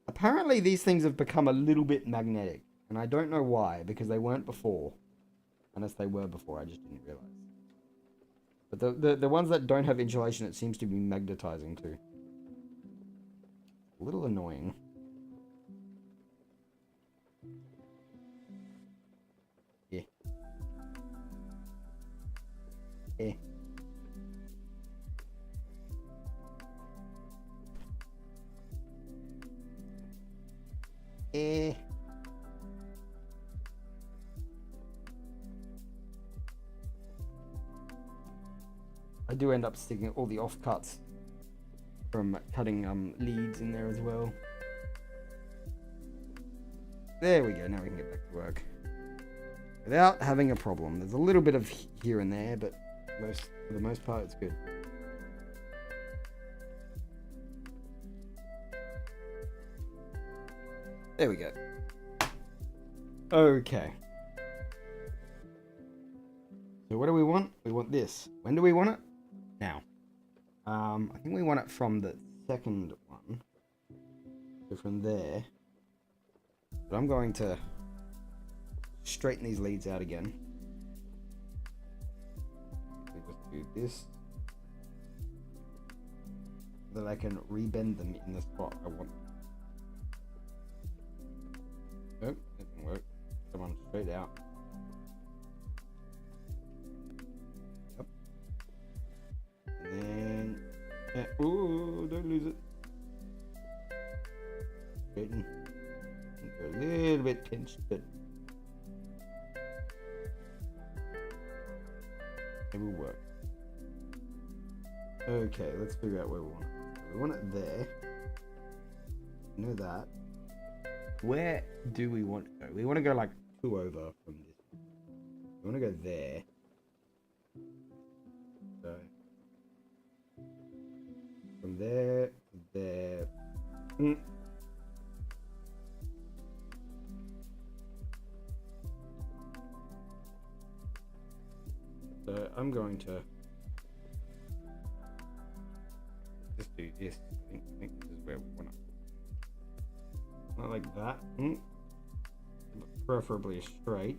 Apparently these things have become a little bit magnetic, and I don't know why, because they weren't before. Unless they were before, I just didn't realize. But the ones that don't have insulation, it seems to be magnetizing too. A little annoying. Yeah. Eh. I do end up sticking all the offcuts from cutting leads in there as well. There we go, now we can get back to work. Without having a problem. There's a little bit of here and there, but for the most part it's good. There we go. Okay. So what do we want? We want this. When do we want it? Now. I think we want it from the second one. So from there. But I'm going to straighten these leads out again. We just do this. So that I can rebend them in the spot I want. Nope, that didn't work. Come on, straight out. Yep. And then... oh, don't lose it. Straighten. A little bit pinched, but it will work. Okay, let's figure out where we want it. We want it there. You know that. Where do we want to go? We want to go like 2 over from this. We want to go there. So from there to there. So I'm going to just do this. I think this is where we want to. Not like that. But preferably straight.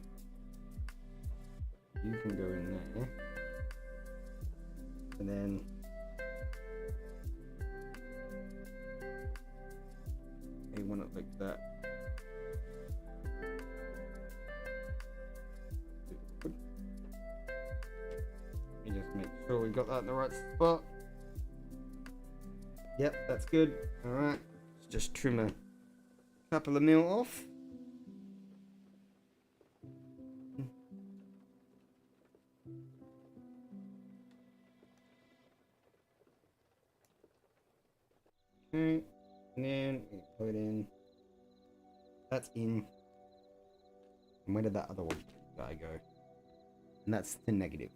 You can go in there. And then you want it like that. You just make sure we got that in the right spot. Yep, that's good. Alright. Let's just trim a couple of mil off. Okay. And then we put it in. That's in. And where did that other one guy go? And that's the negative.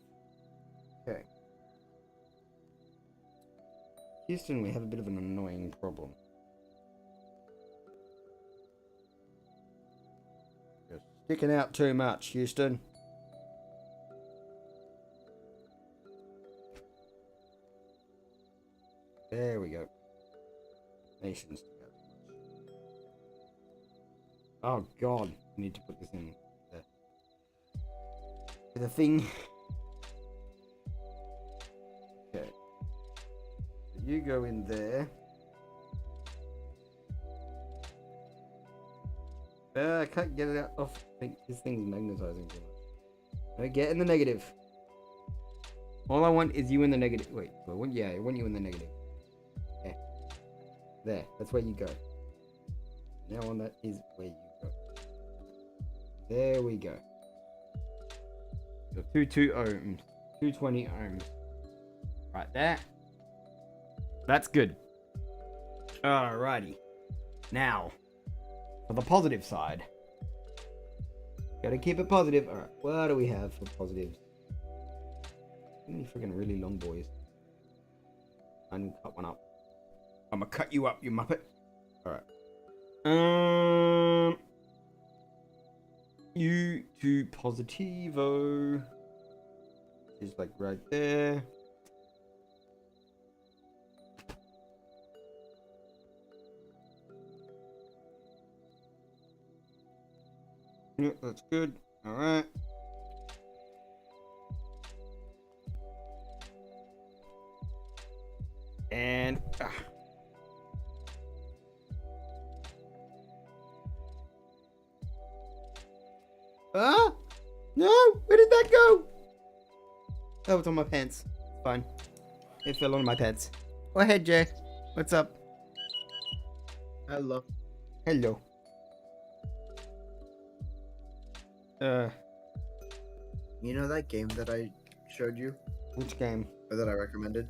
Okay. Houston, we have a bit of an annoying problem. You're sticking out too much, Houston. There we go. Nations together. Oh god, I need to put this in the thing. Okay. So you go in there. I can't get it out off. I think this thing's magnetizing too much. No, get in the negative. All I want is you in the negative. Wait, I want you in the negative. Yeah. There, that's where you go. Now on that is where you go. There we go. So 22 ohms. 220 ohms. Right there. That's good. Alrighty. Now, for the positive side. Gotta keep it positive. Alright, what do we have for positives? How many freaking really long boys? I can cut one up. I'm gonna cut you up, you muppet. Alright. You to positivo. Is like right there. Yep, that's good. Alright. And no, where did that go? Oh, it's on my pants. Fine. It fell on my pants. Go ahead, Jay. What's up? Hello. Hello. You know that game that I showed you, Which game? or that I recommended?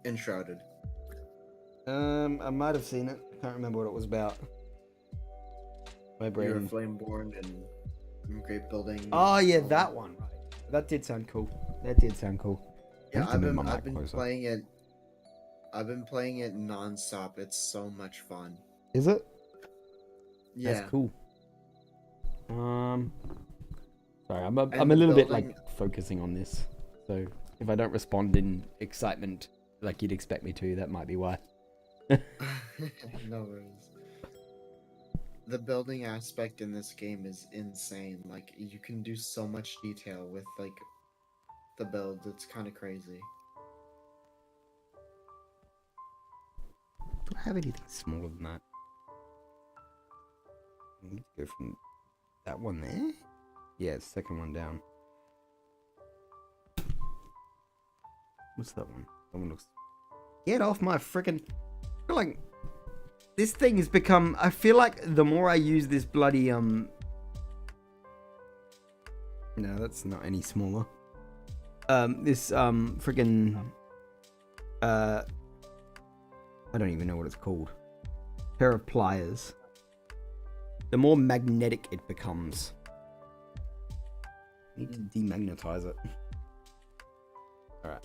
Enshrouded. I might have seen it. I can't remember what it was about. My You're a brain. Flameborn and great building. Oh yeah, that one. That did sound cool. That did sound cool. Yeah, I need to move my I've mic been closer. playing it. I've been playing it non-stop. It's so much fun. Is it? Yeah. That's cool. Sorry, I'm a And the little bit building- like focusing on this. So if I don't respond in excitement like you'd expect me to, that might be why. No worries. The building aspect in this game is insane. Like you can do so much detail with like the builds. It's kind of crazy. Do I have anything smaller than that? I need to go from that one there? Yeah, it's the second one down. What's that one? That one looks... Get off my freaking... I feel like this thing has become... I feel like the more I use this bloody, No, that's not any smaller. This, freaking... I don't even know what it's called. Pair of pliers. The more magnetic it becomes. Need to demagnetize it. Alright.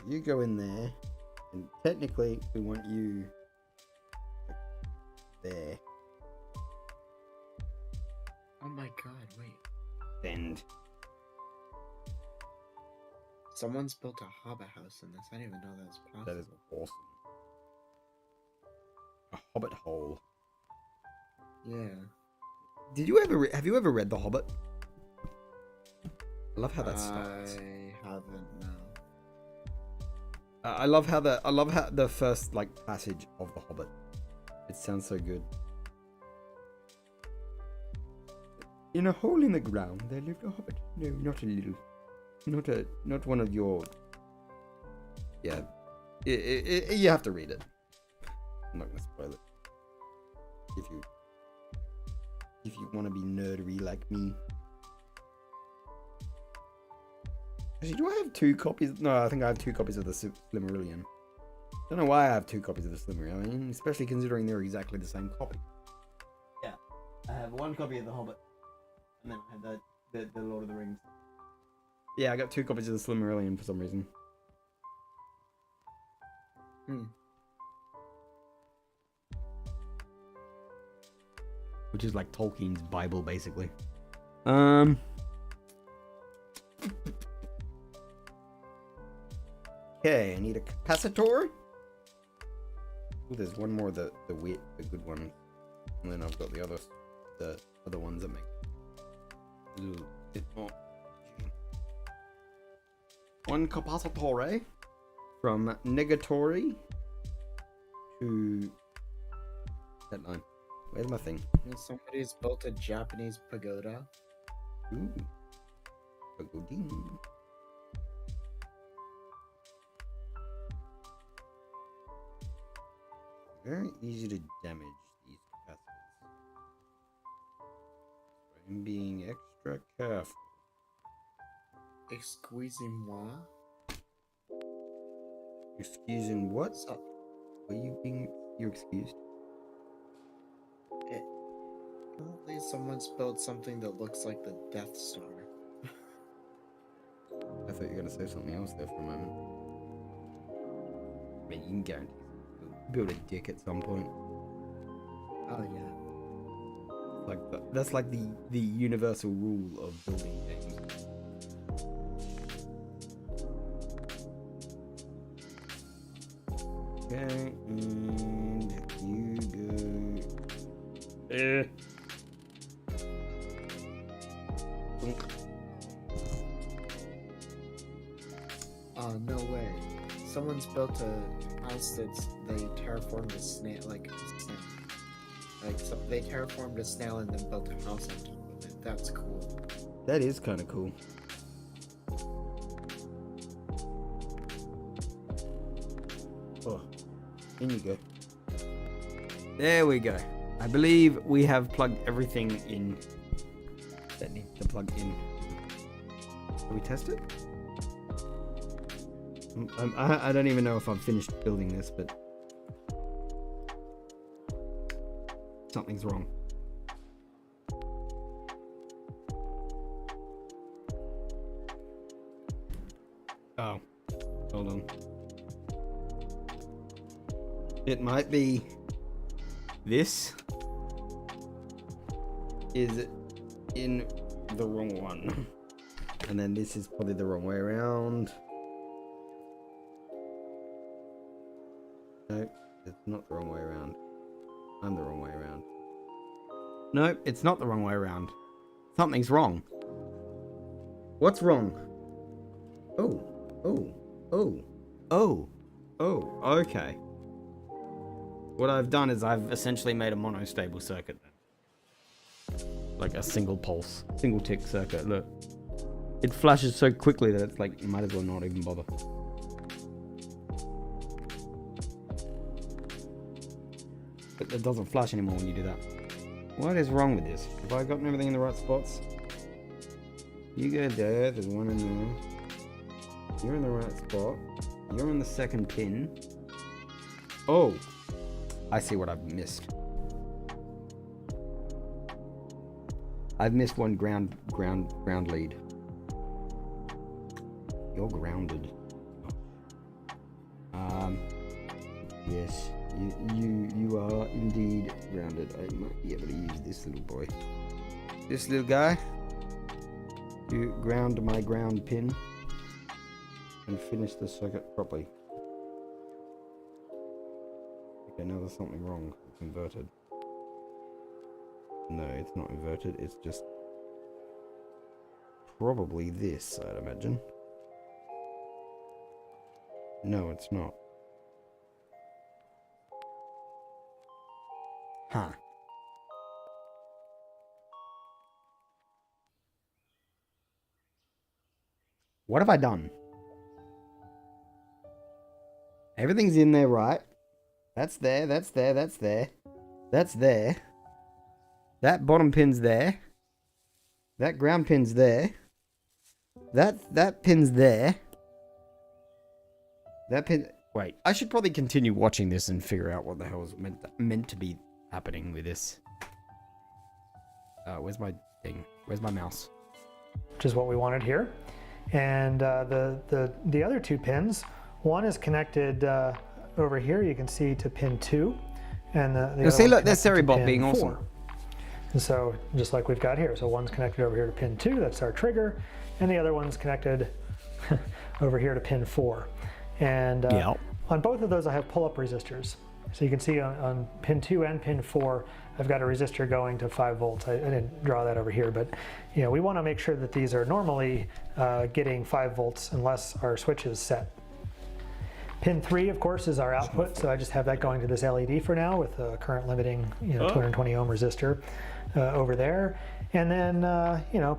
You go in there, and technically we want you there. Oh my god! Wait. Bend. Someone's built a hobbit house in this. I didn't even know that was possible. That is awesome. A hobbit hole. Yeah. Did you ever have you ever read The Hobbit? I love how that starts. I haven't. No. I love how the first like passage of The Hobbit. It sounds so good. In a hole in the ground there lived a hobbit. No, not a little. Not one of your. Yeah, you have to read it. I'm not gonna spoil it. If you want to be nerdery like me. Actually, do I have 2 copies? No, I think I have 2 copies of the Silmarillion. Don't know why I have 2 copies of the Silmarillion, especially considering they're exactly the same copy. Yeah, I have 1 copy of The Hobbit, and then I have the Lord of the Rings. Yeah, I got 2 copies of the Silmarillion for some reason. Which is like Tolkien's Bible, basically. Okay, I need a capacitor. Ooh, there's one more, the good one, and then I've got the other ones that make a little bit more. One capacitor from negatory to that line. Where's my thing? Somebody's built a Japanese pagoda. Ooh, pagodin. Very easy to damage these capacitors. I'm being extra careful. Excusez-moi. Excusing what? So, Are you being... You're excused? apparently someone's built something that looks like the Death Star. I thought you were going to say something else there for a moment. I mean, you can guarantee build a dick at some point. Oh yeah. Like that's like the universal rule of building things. Okay, and you go. Oh no way. Someone's built a house they terraformed a snail, like a snail. Like so they terraformed a snail and then built a house on top of it. That's cool. That is kind of cool. Oh, in you go. There we go. I believe we have plugged everything in that needs to plug in. Can we test it? I don't even know if I've finished building this, but something's wrong. Oh, hold on. It might be this is in the wrong one. And then this is probably the wrong way around. No, it's not the wrong way around. I'm the wrong way around. No, it's not the wrong way around. Something's wrong. What's wrong? Oh, okay. What I've done is I've essentially made a monostable circuit. Like a single pulse, single tick circuit. Look. It flashes so quickly that it's like, you might as well not even bother. But it doesn't flash anymore when you do that. What is wrong with this? Have I gotten everything in the right spots? You go there, there's one in there. You're in the right spot. You're on the second pin. Oh! I see what I've missed. I've missed one ground lead. You're grounded. Yes, you are indeed grounded. I might be able to use this little boy. This little guy. You ground my ground pin and finish the circuit properly. Okay, now there's something wrong. It's inverted. No, it's not inverted. It's just probably this, I'd imagine. No, it's not. Huh. What have I done? Everything's in there, right? That's there, that's there, that's there. That's there. That bottom pin's there. That ground pin's there. That pin's there. That pin... Wait, I should probably continue watching this and figure out what the hell is meant to be happening with this. Where's my thing? Where's my mouse? Which is what we wanted here. And the other two pins, one is connected over here, you can see, to pin 2. And the other see, one's look, there's connected to Seribot pin being 4. awesome. And so, just like we've got here. So one's connected over here to pin 2, that's our trigger. And the other one's connected over here to pin 4. And on both of those I have pull-up resistors. So you can see on pin 2 and pin 4, I've got a resistor going to 5 volts. I didn't draw that over here, but you know, we want to make sure that these are normally getting 5 volts unless our switch is set. Pin 3, of course, is our output, so I just have that going to this LED for now with a current limiting, 220 ohm resistor over there. And then,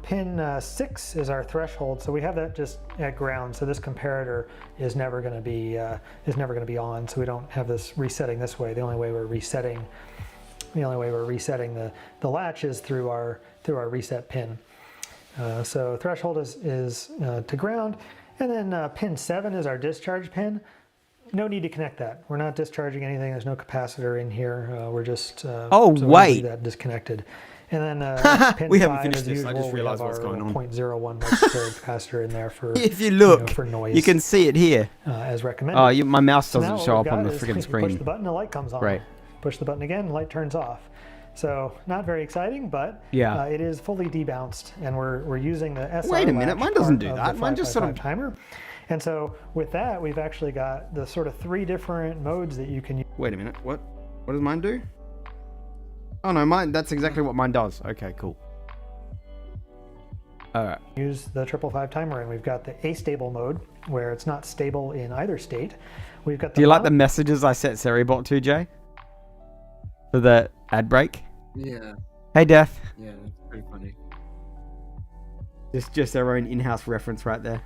pin 6 is our threshold, so we have that just at ground. So this comparator is never going to be on. So we don't have this resetting this way. The only way we're resetting the latch is through our reset pin. So threshold is to ground, and then pin 7 is our discharge pin. No need to connect that. We're not discharging anything. There's no capacitor in here. We're just wait, that disconnected. And then pin we haven't 5, finished as this. usual, I just realized what's going on. 0.01 microfarad capacitor in there for if you look, for noise. You can see it here. As recommended. Oh, my mouse So now doesn't what show we've up on the got is freaking you screen. Push the button, the light comes on. Right. Push the button again, light turns off. So not very exciting, but Yeah. it is fully debounced, and we're using the SR Wait a minute, latch mine doesn't part do of that. the Mine just sort of 555 timer. And so with that, we've actually got the sort of 3 different modes that you can use. Wait a minute, what does mine do? Oh no, that's exactly what mine does. Okay, cool. Alright. Use the 555 timer, and we've got the astable mode where it's not stable in either state. We've got the Do you like the messages I set Seribot to, Jay? For the ad break? Yeah, Hey, Death. yeah, that's pretty funny. Just our own in-house reference right there.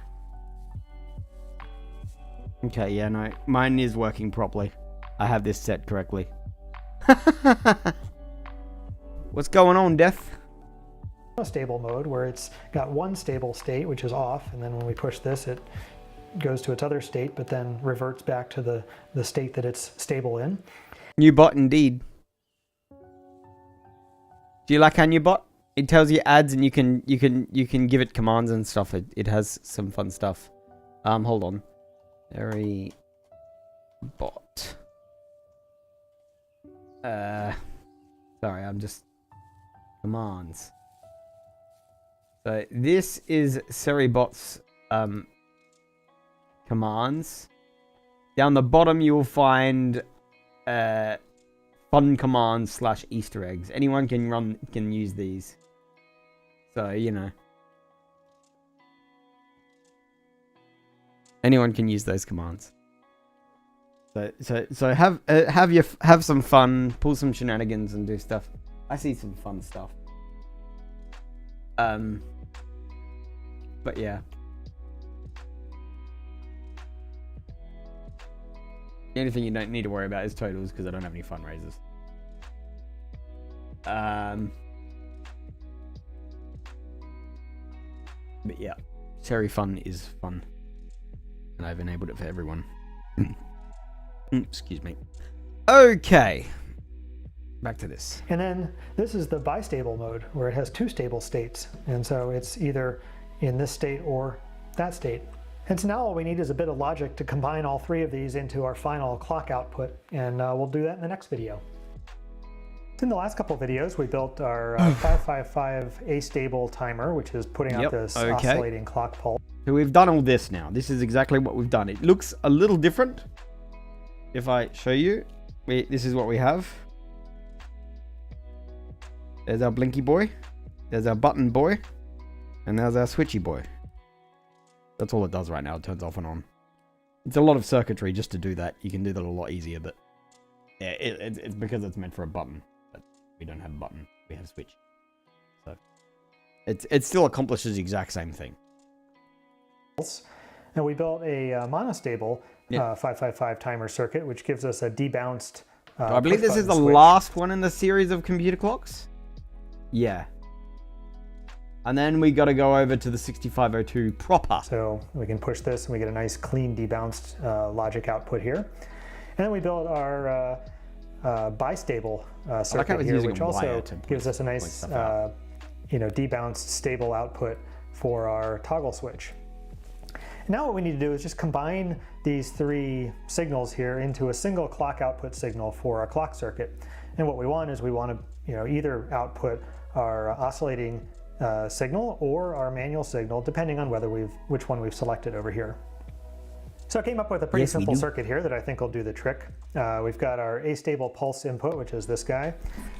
Okay, yeah, no, mine is working properly. I have this set correctly. What's going on, Death? Stable mode where it's got one stable state, which is off, and then when we push this, it goes to its other state, but then reverts back to the state that it's stable in. New bot indeed. Do you like our new bot? It tells you ads and you can give it commands and stuff. It has some fun stuff. Hold on. Very bot. Sorry, I'm just commands. So this is Seribot's commands. Down the bottom you will find fun commands / Easter eggs. Anyone can use these. So, you know. Anyone can use those commands. So have some fun, pull some shenanigans and do stuff. I see some fun stuff. But yeah. The only thing you don't need to worry about is totals because I don't have any fundraisers. But yeah, Cherry Fun is fun. And I've enabled it for everyone. Excuse me. Okay. Back to this. And then this is the bistable mode where it has two stable states. And so it's either in this state or that state. And so now all we need is a bit of logic to combine all three of these into our final clock output. And we'll do that in the next video. In the last couple of videos, we built our 555 astable timer, which is putting out this oscillating clock pulse. So we've done all this now. This is exactly what we've done. It looks a little different. If I show you, this is what we have. There's our blinky boy. There's our button boy. And there's our switchy boy. That's all it does right now. It turns off and on. It's a lot of circuitry just to do that. You can do that a lot easier, but yeah, it's because it's meant for a button. But we don't have a button. We have a switch. So it still accomplishes the exact same thing. And we built a monostable 555 timer circuit, which gives us a debounced I believe this is the switch. last one in the series of computer clocks. Yeah. And then we got to go over to the 6502 proper. So we can push this and we get a nice clean debounced logic output here. And then we built our bistable circuit here, which also gives us a nice debounced stable output for our toggle switch. Now what we need to do is just combine these three signals here into a single clock output signal for our clock circuit. And what we want is we want to either output our oscillating signal or our manual signal, depending on which one we've selected over here. So I came up with a pretty simple circuit here that I think will do the trick. We've got our astable pulse input, which is this guy.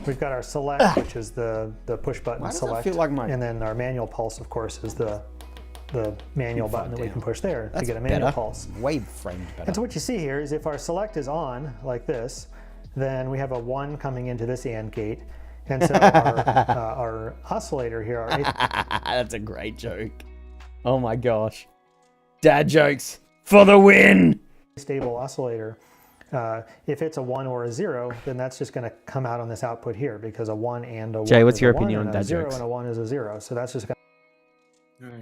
We've got our select, which is the push button select. And then our manual pulse, of course, is the manual button that we can push there to get a manual pulse. Wave framed better. And so what you see here is if our select is on like this, then we have a 1 coming into this AND gate. And so our oscillator here, that's a great joke. Oh my gosh. Dad jokes for the win. Stable oscillator, if it's a 1 or a 0, then that's just going to come out on this output here because a 1 and a 1 Jay, what's is your a 1 opinion on and dad a 0 jokes? and a 1 is a 0. So that's just going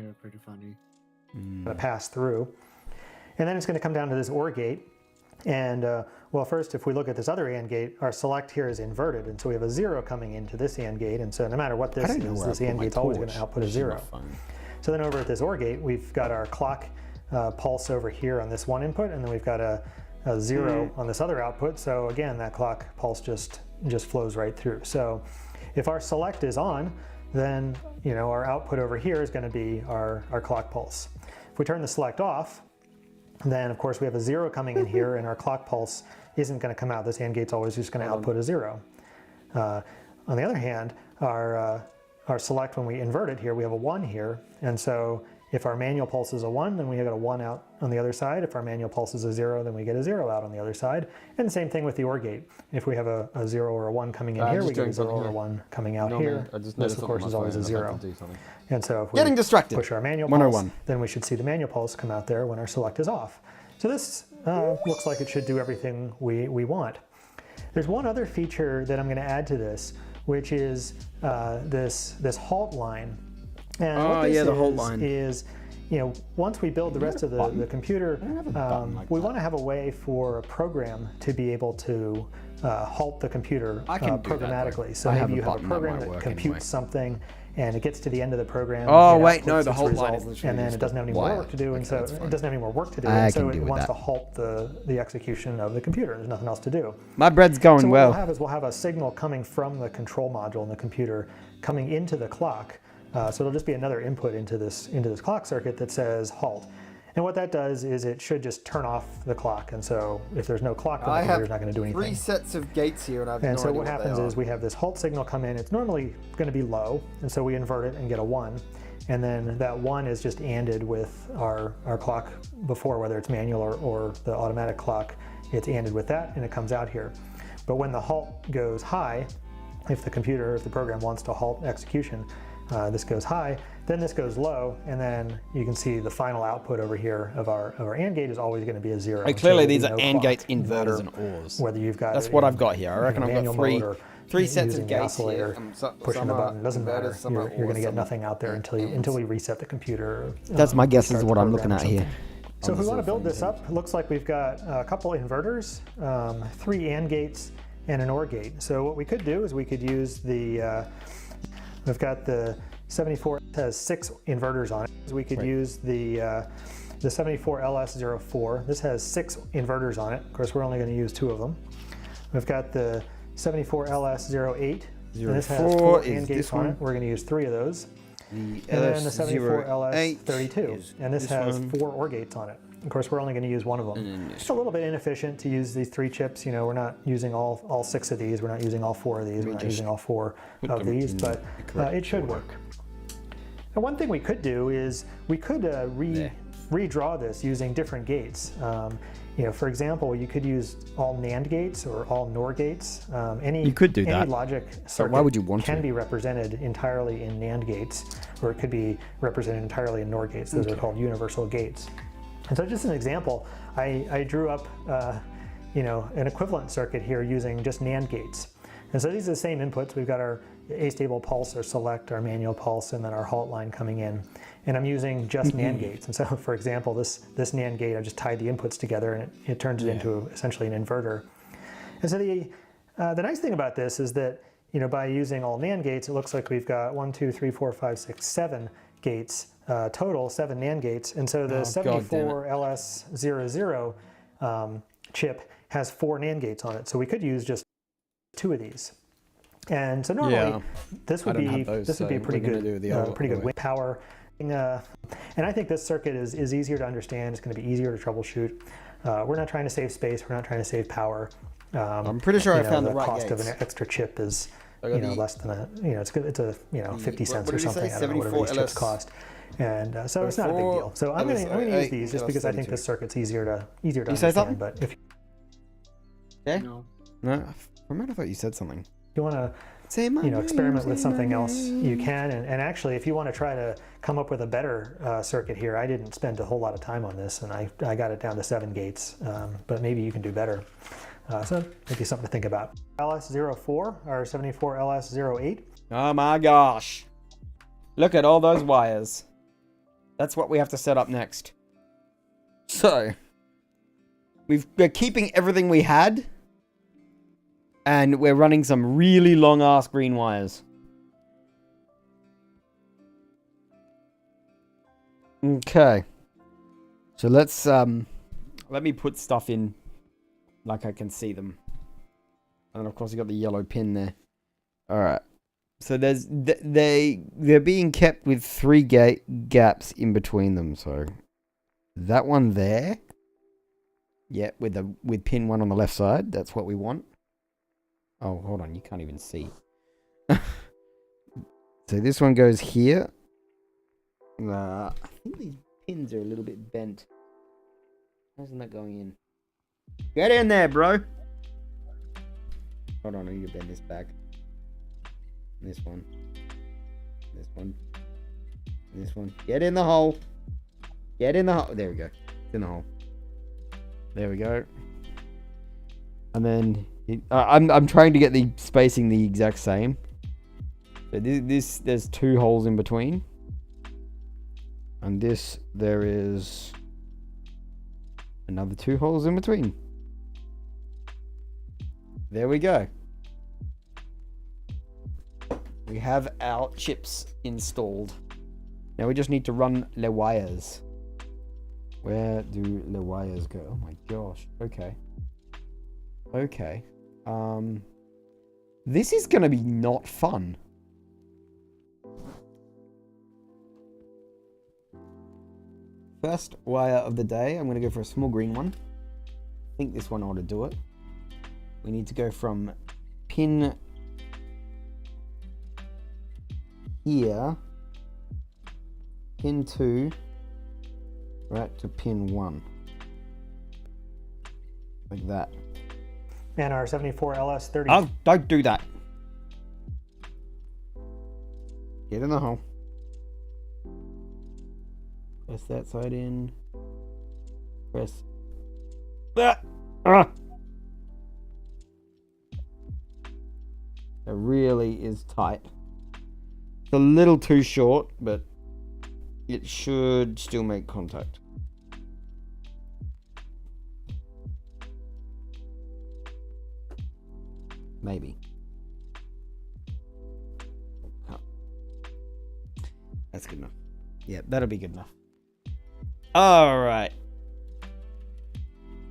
You're pretty funny. to pass through. And then it's going to come down to this OR gate. And well, first, if we look at this other AND gate, our select here is inverted. And so we have a 0 coming into this AND gate. And so no matter what this is, this AND gate's always going to output a 0. So then over at this OR gate, we've got our clock pulse over here on this one input. And then we've got a 0 on this other output. So again, that clock pulse just flows right through. So if our select is on, then our output over here is going to be our clock pulse. If we turn the select off, then of course we have a 0 coming in here and our clock pulse isn't going to come out. This AND gate's always just going to output a 0. On the other hand, our select, when we invert it here, we have a 1 here. And so if our manual pulse is a 1, then we get a 1 out on the other side. If our manual pulse is a 0, then we get a 0 out on the other side. And the same thing with the OR gate. If we have a 0 or a 1 coming in here, we get a 0 or a 1 coming out here. This, of course, is always a 0. And so if we push our manual pulse, then we should see the manual pulse come out there when our select is off. So this looks like it should do everything we want. There's one other feature that I'm going to add to this, which is this halt line. And Oh, what this yeah, the halt is, line. is, once we build the rest of the computer, I don't have a button like we that. want to have a way for a program to be able to halt the computer I can do that, though. programmatically. So I maybe have a you have a button that program might that work computes anyway. something, and it gets to the end of the program. Oh, it wait, no, outputs the its halt line result, is literally and then just it doesn't have any more wire. work to do, and Okay, so that's fine. it doesn't have any more work to do, I and can so it deal with wants that. to halt the execution of the computer. There's nothing else to do. My bread's going So what well. we'll have is we'll have a signal coming from the control module in the computer coming into the clock. So it'll just be another input into this clock circuit that says halt. And what that does is it should just turn off the clock. And so if there's no clock, then the I computer's have not going to do anything. 3 sets of gates here, and I've And no so idea what they happens are. is we have this halt signal come in. It's normally going to be low, and so we invert it and get a 1. And then that 1 is just ANDed with our clock before, whether it's manual or the automatic clock. It's ANDed with that, and it comes out here. But when the halt goes high, if the program wants to halt execution, this goes high, then this goes low, and then you can see the final output over here of our AND gate is always going to be a 0. Like, So clearly there'll these be are no AND clock, gates, no inverters, matter and ORs. whether you've got That's it what in, I've got here. I reckon I've got manual three mode or three sets using of the gates oscillator, here. pushing the button. Doesn't matter. You're going to get nothing out there until we reset the computer. That's my guess is start what the I'm program looking or at here. something. So if we want to build this up, it looks like we've got a couple inverters, 3 AND gates, and an OR gate. So what we could do is we could use we've got the 74 has 6 inverters on it. So we could use the 74LS04. This has 6 inverters on it. Of course, we're only going to use 2 of them. We've got the 74LS08. And this has 4 is AND gates this on one. it. We're going to use 3 of those. The And then the LS08 74LS32. is And this has one. 4 OR gates on it. Of course, we're only going to use 1 of them. And then It's a little bit inefficient to use these 3 chips. We're not using all 6 of these. We're not using all 4 of these. We're not just using all 4 put of them these, in but the correct it should order. work. And one thing we could do is we could redraw this using different gates. For example, you could use all NAND gates or all NOR gates. You could do any that. logic But circuit why would you want can to? be represented entirely in NAND gates, or it could be represented entirely in NOR gates. Those are called universal gates. And so just an example, I drew up an equivalent circuit here using just NAND gates. And so these are the same inputs. We've got our astable pulse, or select, our manual pulse, and then our halt line coming in. And I'm using just NAND gates. And so, for example, this NAND gate, I just tied the inputs together, and it turns it into essentially an inverter. And so the nice thing about this is that by using all NAND gates, it looks like we've got 1, 2, 3, 4, 5, 6, 7 gates total, 7 NAND gates. And so the 74LS00 chip has 4 NAND gates on it. So we could use just 2 of these. And so normally this would I don't be have those, this would be so pretty we're gonna good, do the other pretty good way. wind power. And I think this circuit is easier to understand. It's going to be easier to troubleshoot. We're not trying to save space. We're not trying to save power. I'm pretty sure I found the right cost of an gates. extra chip is I got the- less than it's good. It's a 50 cents what or did he say? something. I don't know whatever these 74 chips LS cost. And so it's not a big deal. So I'm going to use these just because I think this circuit's easier to You say understand. something? But if No. No, for a minute I thought you said something. you want to Say my experiment name, with say something my else, you name. can. And actually, if you want to try to come up with a better circuit here, I didn't spend a whole lot of time on this, and I got it down to 7 gates, but maybe you can do better. So maybe something to think about. LS04 or 74LS08. Oh my gosh. Look at all those wires. That's what we have to set up next. So, we're keeping everything we had, and we're running some really long ass green wires. Okay. So let's let me put stuff in like I can see them. And of course you got the yellow pin there. Alright. So they're being kept with 3 gaps in between them. So that one there. Yeah, with pin 1 on the left side. That's what we want. Oh, hold on, you can't even see. So this one goes here. I think these pins are a little bit bent. Why isn't that going in? Get in there, bro. Hold on, I need to bend this back. This one. This one. This one. Get in the hole. Get in the hole. There we go. It's in the hole. There we go. And then I'm trying to get the spacing the exact same. So there's 2 holes in between. And this, there is another 2 holes in between. There we go. We have our chips installed. Now we just need to run the wires. Where do the wires go? Oh my gosh. Okay. Okay. This is gonna be not fun. First wire of the day, I'm gonna go for a small green one. I think this one ought to do it. We need to go from pin here, pin 2, right to pin 1. Like that. And our 74 LS30. Oh, don't do that. Get in the hole. Press that side in. Press that. It really is tight. It's a little too short, but it should still make contact. Maybe. That's good enough. Yeah, that'll be good enough. Alright.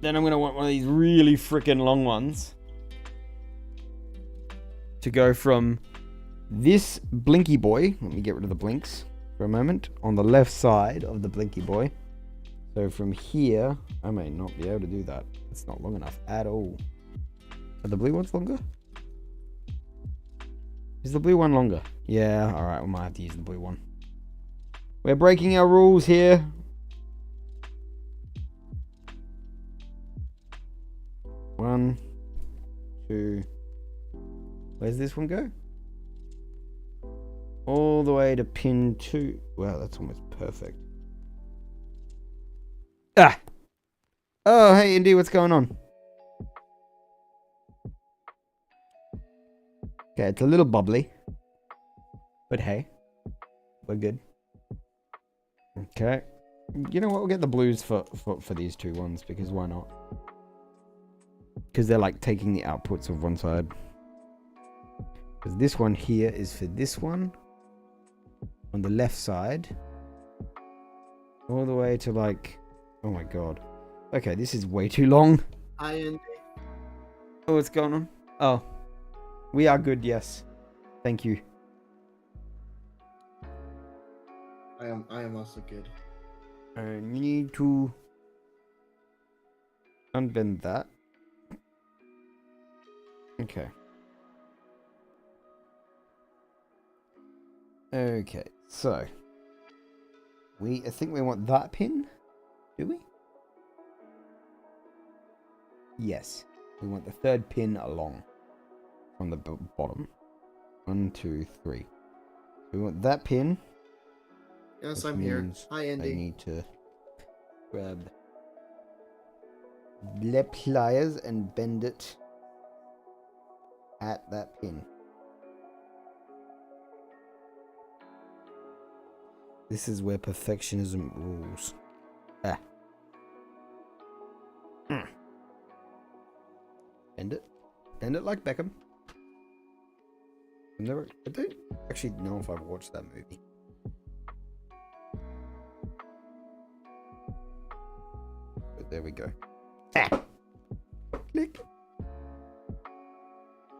Then I'm going to want one of these really freaking long ones to go from this blinky boy. Let me get rid of the blinks for a moment. On the left side of the blinky boy. So from here, I may not be able to do that. It's not long enough at all. Are the blue ones longer? Is the blue one longer? Yeah, alright, we might have to use the blue one. We're breaking our rules here. One, two. Where's this one go? All the way to pin 2. Wow, that's almost perfect. Ah! Oh, hey, Indy, what's going on? Okay, it's a little bubbly. But hey, we're good. Okay. You know what? We'll get the blues for these 2 ones, because why not? Because they're like taking the outputs of one side. Because this one here is for this one. On the left side. All the way to like... Oh my god. Okay, this is way too long. Hi, Oh, what's going on? Oh. We are good, yes. Thank you. I am also good. I need to unbend that. Okay. Okay, so I think we want that pin, do we? Yes, we want the 3rd pin along from the bottom. 1, 2, 3. We want that pin. Yes, Which I'm here. means Hi, I Andy. need to grab the pliers and bend it at that pin. This is where perfectionism rules. Ah. Bend it. Bend it like Beckham. I don't actually know if I've watched that movie. But there we go. Ah. Click.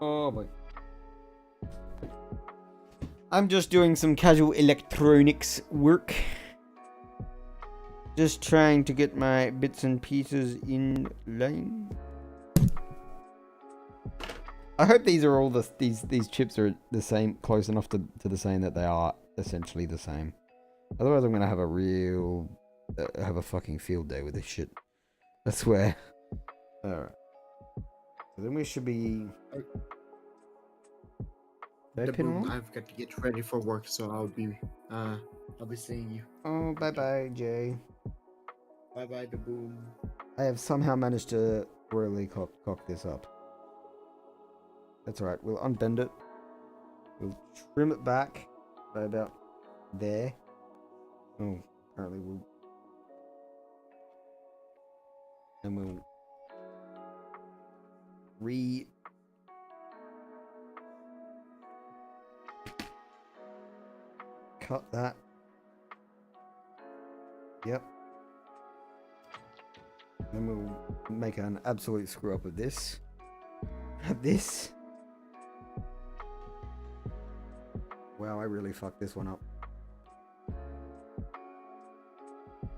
Oh boy. I'm just doing some casual electronics work. Just trying to get my bits and pieces in line. I hope these are all these chips are the same, close enough to the same that they are essentially the same. Otherwise, I'm gonna have have a fucking field day with this shit. I swear. All right. So then we should be. The boom, I've got to get ready for work, so I'll be seeing you. Oh, bye bye, Jay. Bye bye, the boom. I have somehow managed to royally cock this up. That's alright, we'll unbend it. We'll trim it back by about there. Oh, apparently we'll... And we'll cut that. Yep. Then we'll make an absolute screw up of this. This. Wow, I really fucked this one up.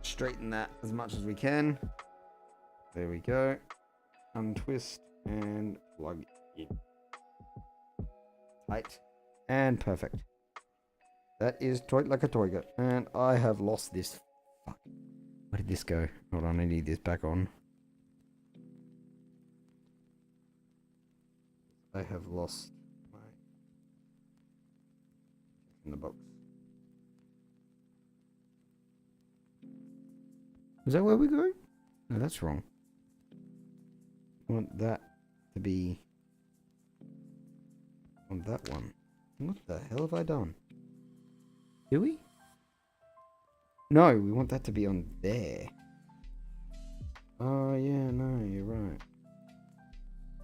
Straighten that as much as we can. There we go. Untwist and plug in. Tight and perfect. That is tight like a toilet. And I have lost this. Fuck. Where did this go? Hold on, I need this back on. I have lost my in the box. Is that where we go? No, that's wrong. I want that to be on that one. What the hell have I done? Do we? No, we want that to be on there. Oh, yeah, no, you're right.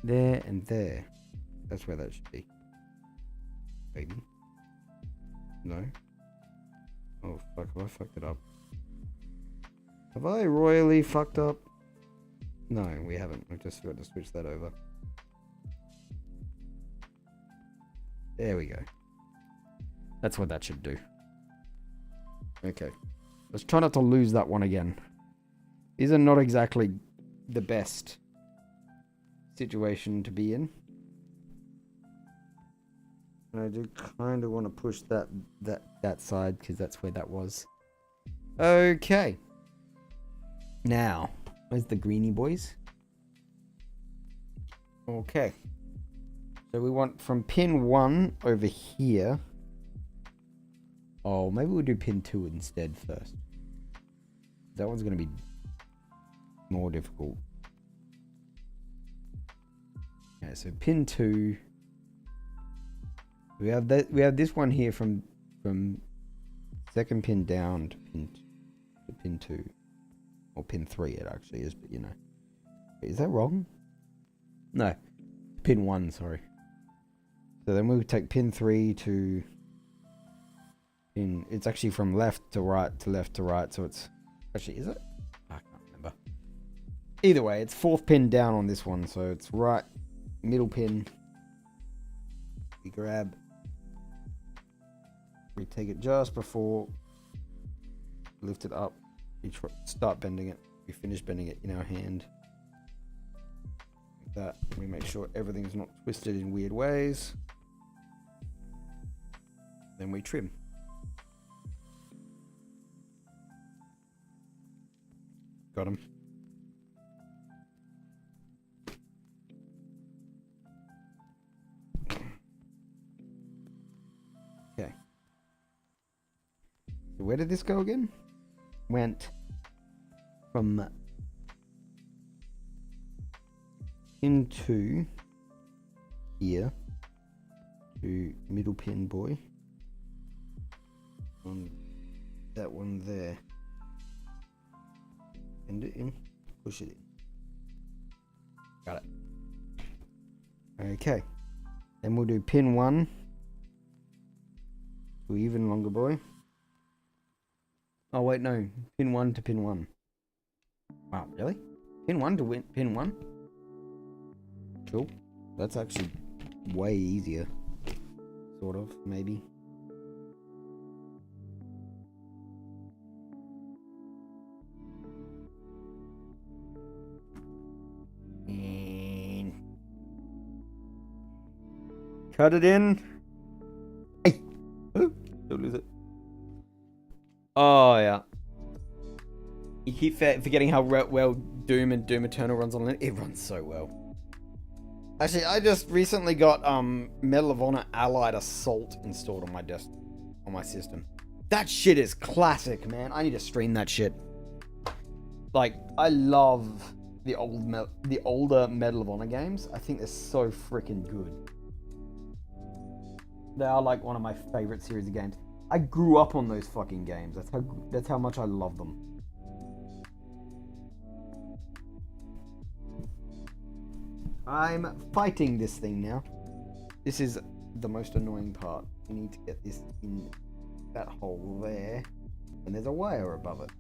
There and there. That's where that should be. Maybe. No. Oh, fuck, have I fucked it up? Have I royally fucked up? No, we haven't. We've just got to switch that over. There we go. That's what that should do. Okay. Let's try not to lose that one again. These are not exactly the best situation to be in. And I do kind of want to push that side because that's where that was. Okay. Now, where's the greenie boys? Okay. So we want from pin 1 over here. Oh, maybe we'll do pin 2 instead first. That one's going to be more difficult. Okay, so pin 2. We have this one here from second pin down to pin 2. Or pin 3 it actually is, but you know. Wait, is that wrong? No. Pin 1, sorry. So then we would take pin 3 to pin... It's actually from left to right to left to right, so it's... Actually, is it? I can't remember. Either way, it's 4th pin down on this one, so it's right, middle pin. We grab... We take it just before... Lift it up. We start bending it. We finish bending it in our hand. Like that. We make sure everything's not twisted in weird ways. Then we trim. Got him. Okay. So where did this go again? Went from into here to middle pin boy on that one there. Bend it in, push it in. Got it. Okay. Then we'll do pin 1 to even longer boy. Oh wait, no. Pin 1 to pin 1. Wow, really? Pin 1 to pin 1? Cool. That's actually way easier. Sort of, maybe. And... Cut it in. Hey! Oh, don't lose it. Oh, yeah. You keep forgetting how well Doom and Doom Eternal runs on it. It runs so well. Actually, I just recently got Medal of Honor Allied Assault installed on my on my system. That shit is classic, man. I need to stream that shit. Like, I love the older Medal of Honor games. I think they're so freaking good. They are like one of my favorite series of games. I grew up on those fucking games. That's how much I love them. I'm fighting this thing now. This is the most annoying part. We need to get this in that hole there. And there's a wire above it.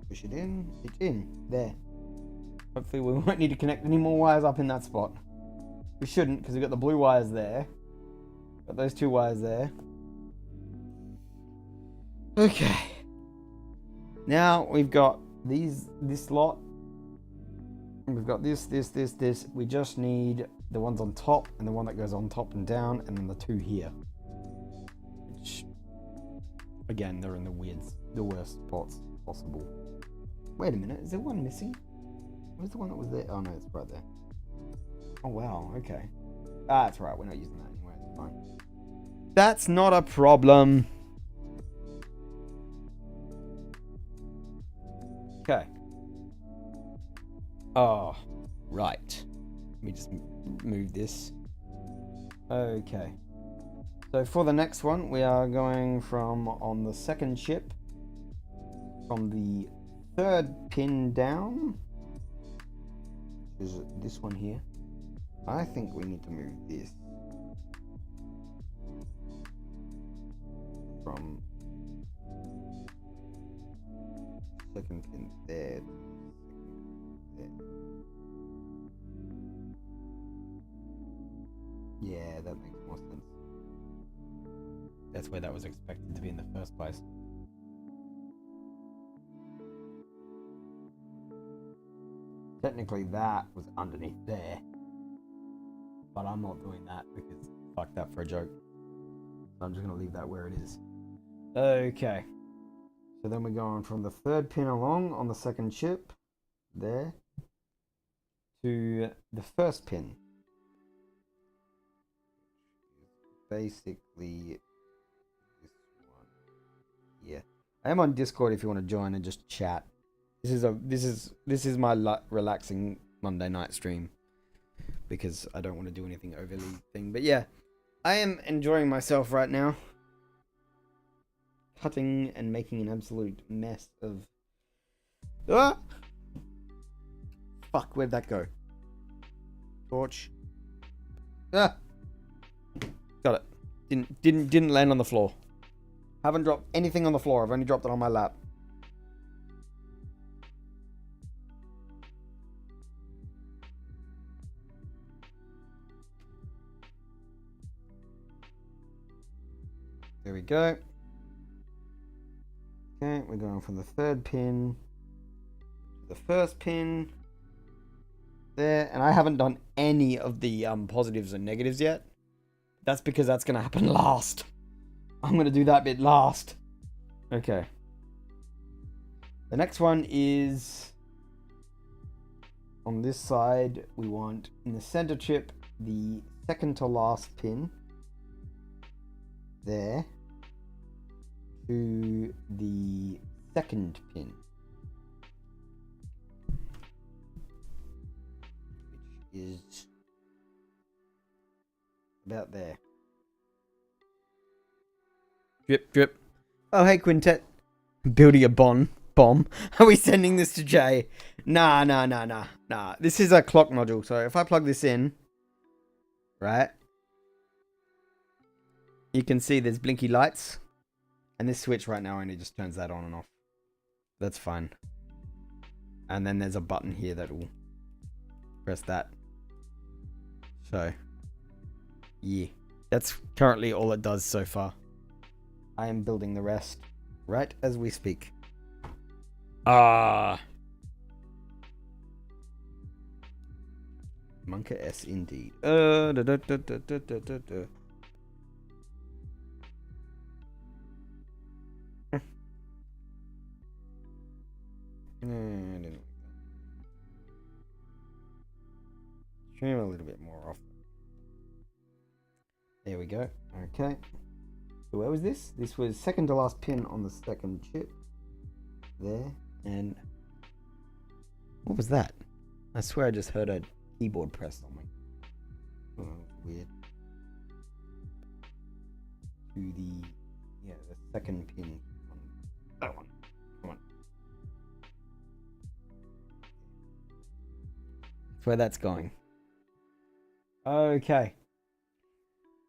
Push it in. It's in. There. Hopefully we won't need to connect any more wires up in that spot. We shouldn't, because we've got the blue wires there. Got those 2 wires there. Okay. Now we've got this lot. We've got this. We just need the ones on top and the one that goes on top and down, and then the 2 here. Which, again, they're in the worst spots possible. Wait a minute, is there one missing? Where's the one that was there? Oh no, it's right there. Oh wow, okay. Ah, that's right, we're not using that anyway, it's fine. That's not a problem. Okay. Oh, right. Let me just move this. Okay. So for the next one, we are going from on the second chip, from the 3rd pin down, which is this one here. I think we need to move this from 2nd pin there. Yeah, that makes more sense. That's where that was expected to be in the first place. Technically that was underneath there, but I'm not doing that because fuck that for a joke. So I'm just going to leave that where it is. Okay. So then we're going from the 3rd pin along on the 2nd chip, there, to the 1st pin. Basically this one. Yeah. I am on Discord if you want to join and just chat. This is my relaxing Monday night stream because I don't want to do anything overly thing. But yeah, I am enjoying myself right now. Cutting and making an absolute mess of... Ah! Fuck, where'd that go? Torch. Ah! Got it. Didn't land on the floor. Haven't dropped anything on the floor. I've only dropped it on my lap. There we go. Okay, we're going from the 3rd pin to the 1st pin. There, and I haven't done any of the positives and negatives yet. That's because that's going to happen last. I'm going to do that bit last. Okay. The next one is on this side. We want in the center chip the 2nd to last pin. There. To the 2nd pin. Which is about there. Drip, drip. Oh, hey, Quintet. Building a bomb. Are we sending this to Jay? Nah. This is a clock module, so if I plug this in, right, you can see there's blinky lights, and this switch right now only just turns that on and off. That's fine. And then there's a button here that will press that. So, yeah, that's currently all it does so far. I am building the rest right as we speak. Monka S indeed. Trim a little bit more off. There we go. Okay. So where was this? This was 2nd to last pin on the 2nd chip. There. And what was that? I swear I just heard a keyboard press on me. Oh, weird. to the second pin on that one. Come on. That's where that's going. Okay.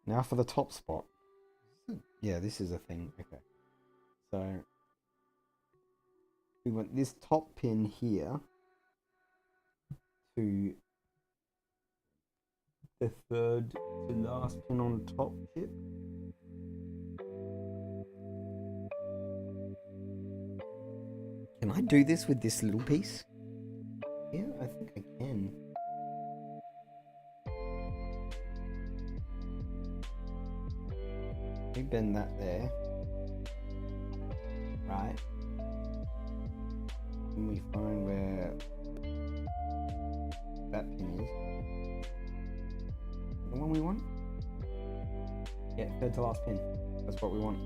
Now for the top spot. Yeah, this is a thing. Okay. So we want this top pin here to the third to last pin on top chip. Can I do this with this little piece? Yeah, I think I can. We bend that there. Right. And we find where that pin is. The one we want? Yeah, third to last pin. That's what we want.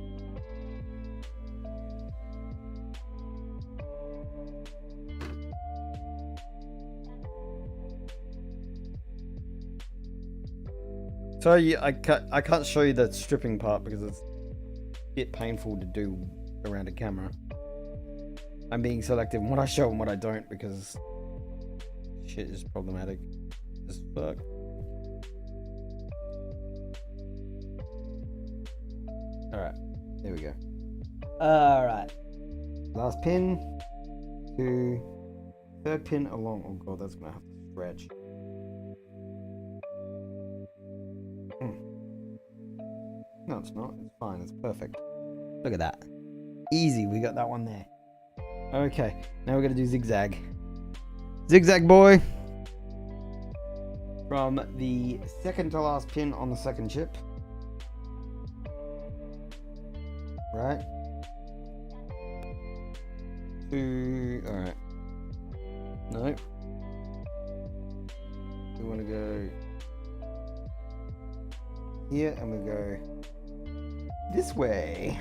Sorry, I can't show you the stripping part because it's a bit painful to do around a camera. I'm being selective in what I show and what I don't because shit is problematic as fuck. Alright, there we go. Alright. Last pin to third pin along. Oh god, that's gonna have to stretch. No, it's not. It's fine. It's perfect. Look at that. Easy, we got that one there. Okay, now we're gonna do zigzag. Zigzag boy! From the second to last pin on the second chip. Right. Alright. No. We want to go here and we go this way.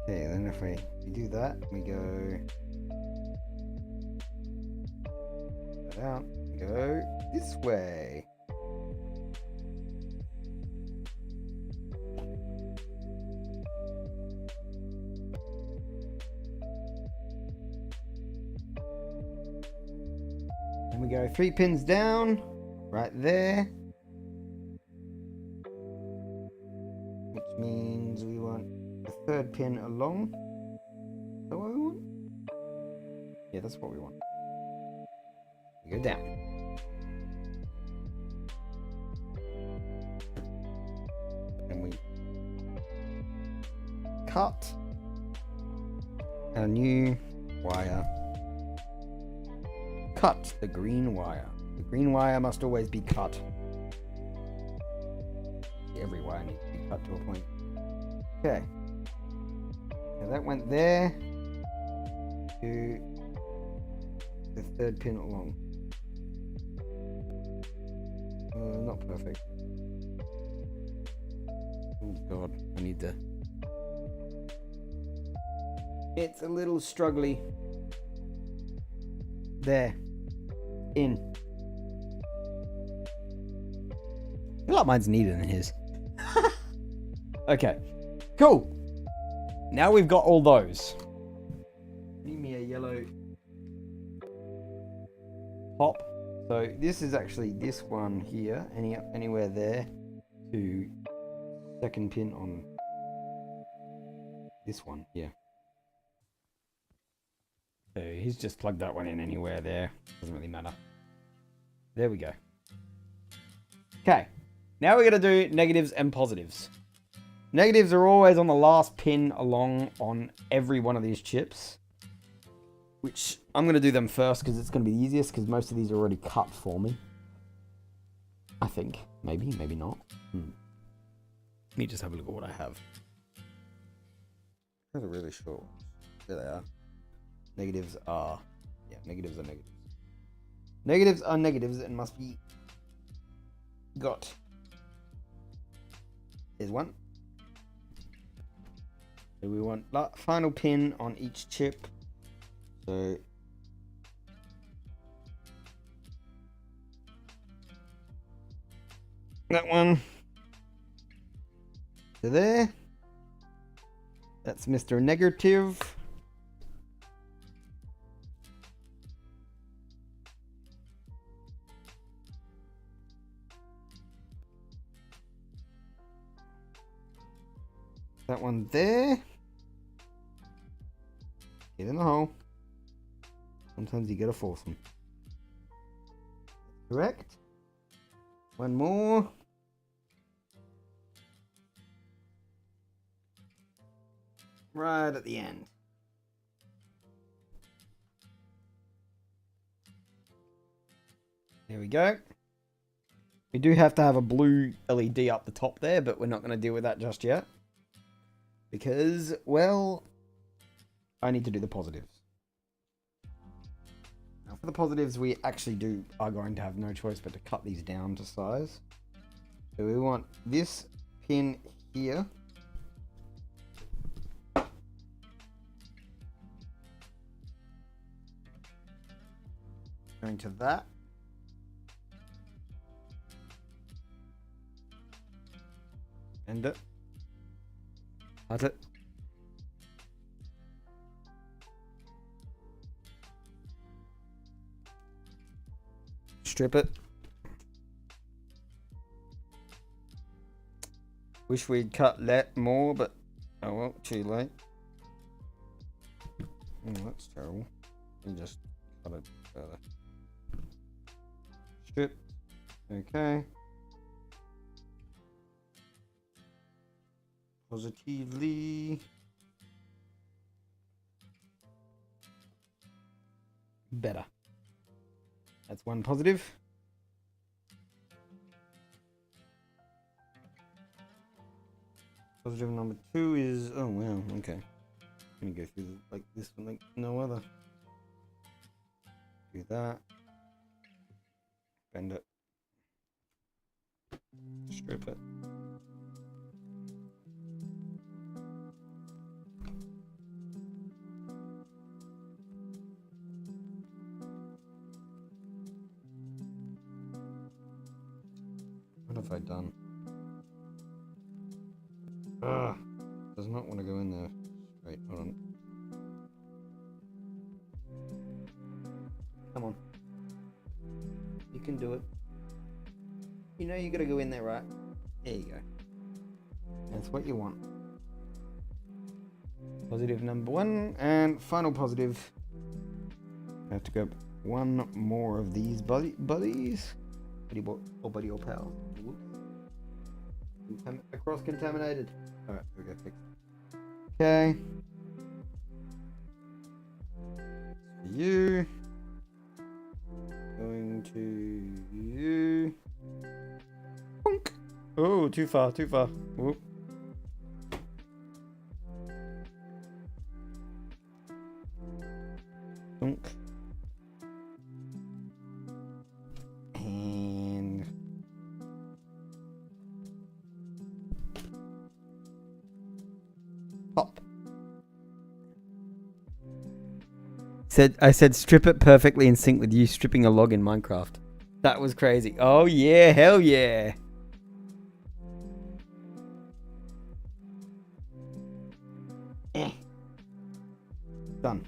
Okay, then if we do that, we go that out, go this way. And we go 3 pins down, right there. Which means we want the third pin along. Is that what we want? Yeah, that's what we want. We go down. And we cut a new wire. Cut the green wire. The green wire must always be cut. Every wire needs to be cut to a point. Okay. So that went there to the third pin along. Not perfect. Oh god, I need to. It's a little struggly. There. In. I feel like mine's neater than his. Okay. Cool. Now we've got all those. Need me a yellow Pop. So this is actually this one here, anywhere there to second pin on this one, yeah. So he's just plugged that one in anywhere there. Doesn't really matter. There we go. Okay. Now we're going to do negatives and positives. Negatives are always on the last pin along on every one of these chips. Which I'm going to do them first because it's going to be the easiest because most of these are already cut for me. I think. Maybe, maybe not. Let me just have a look at what I have. Those are really short. There they are. Negatives are... Yeah, negatives are negatives. Negatives are negatives and must be got. Here's one. So we want final pin on each chip. So That one. To there. That's Mr. Negative. That one there. Get in the hole. Sometimes you gotta force them. Correct. One more. Right at the end. There we go. We do have to have a blue LED up the top there, but we're not going to deal with that just yet. Because, well, I need to do the positives. Now for the positives, we actually are going to have no choice but to cut these down to size. So we want this pin here. Going to that. End it. Cut it. Strip it. Wish we'd cut that more, but oh well, too late. Oh, that's terrible. You just cut it further. Strip. Okay. Positively. Better. That's one positive. Positive number 2 is, oh wow, okay. I'm gonna go through like this one like no other. Do that. Bend it. Strip it. What have I done? Ugh, does not want to go in there. Wait, hold on. Come on. You can do it. You know you gotta go in there, right? There you go. That's what you want. Positive number 1, and final positive. I have to grab one more of these buddies. Buddy or pal. Across contaminated. Alright, we go fix it. Okay. For you. Going to you. Bonk. Oh, too far. Whoop. Bonk. And pop. I said strip it perfectly in sync with you stripping a log in Minecraft. That was crazy. Oh yeah, hell yeah. Done.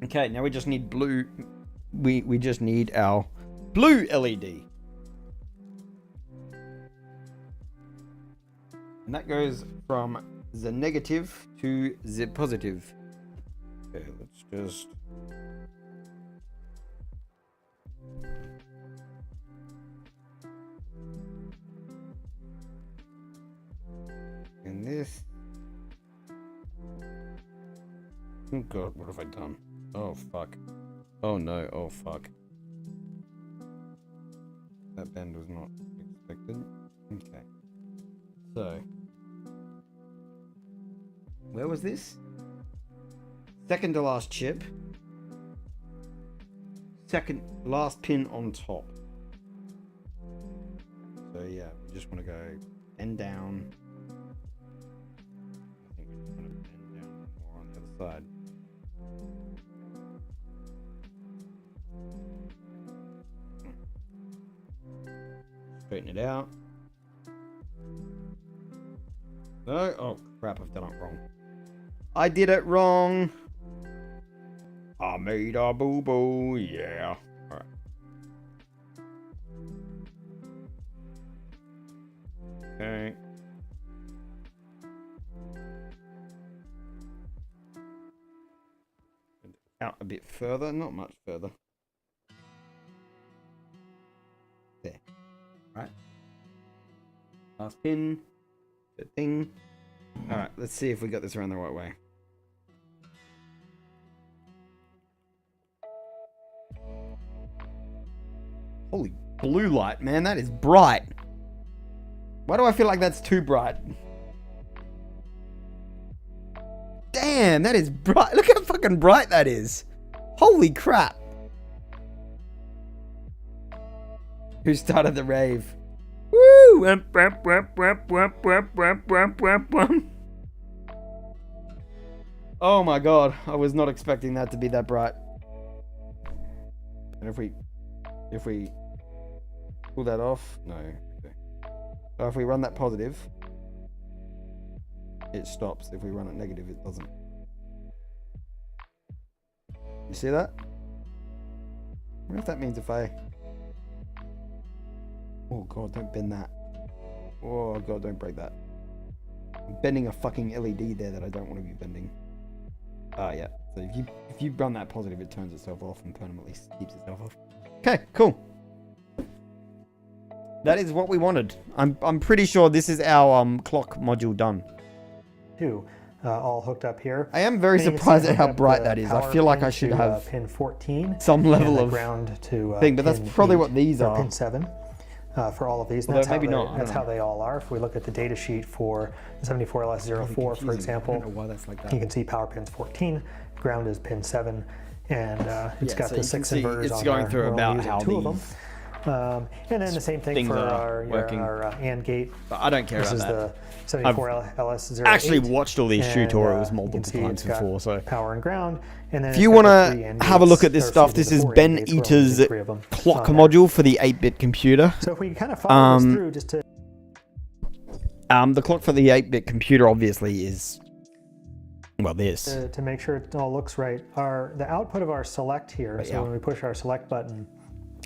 Okay, now we just need blue. We just need our blue LED. And that goes from the negative to the positive. Okay, let's just... And this... Oh god, what have I done? Oh fuck. Oh no, oh fuck. That bend was not expected. Okay. So... Where was this? Second to last chip. Second last pin on top. So yeah, we just want to go bend down. I think we just want to bend down more on the other side. Straighten it out. No, oh crap, I've done it wrong. I did it wrong. I made a boo-boo, yeah. Alright. Okay. Out a bit further, not much further. There. Right. Last pin. Good thing. Alright, let's see if we got this around the right way. Holy blue light, man, that is bright. Why do I feel like that's too bright? Damn, that is bright. Look how fucking bright that is. Holy crap. Who started the rave? Woo! Oh my god, I was not expecting that to be that bright. And if we pull that off, no. Okay. So if we run that positive, it stops. If we run it negative, it doesn't. You see that? I wonder if that means if I... Oh god, don't bend that. Oh god, don't break that. I'm bending a fucking LED there that I don't want to be bending. Ah, yeah. So if you run that positive, it turns itself off and permanently keeps itself off. Okay, cool. That is what we wanted. I'm pretty sure this is our clock module done. All hooked up here. I am very And you can surprised see at how hooked up bright the that is. I power feel like pin I should to, have pin 14 some and level the of ground to thing, but that's pin probably 8 what these or are. pin 7 for all of these. And Although that's how maybe they, not, I don't that's how know. they all are. If we look at the data sheet for 74LS04, for example, I don't know why that's like that. you can see power pin's 14, ground is pin 7, and it's Yeah, got so the you 6 can see inverters it's on going there. through We're only about using how 2 of them. these And then the same thing things for are our working. AND gate. But I don't care This about is that. the 74LS08. Actually watched all these And, tutorials you multiple can see times it's got before, so power and ground. And then if it's you got want the 3 to end have a look gates, at this or stuff, excuse this me, is the 4 Ben end gates. We're only Eater's using 3 of them clock on there. module for the 8-bit computer. So if we kind of follow this through just to... The clock for the 8-bit computer obviously is, well, this. To make sure it all looks right, the output of our select here, But so yeah. when we push our select button,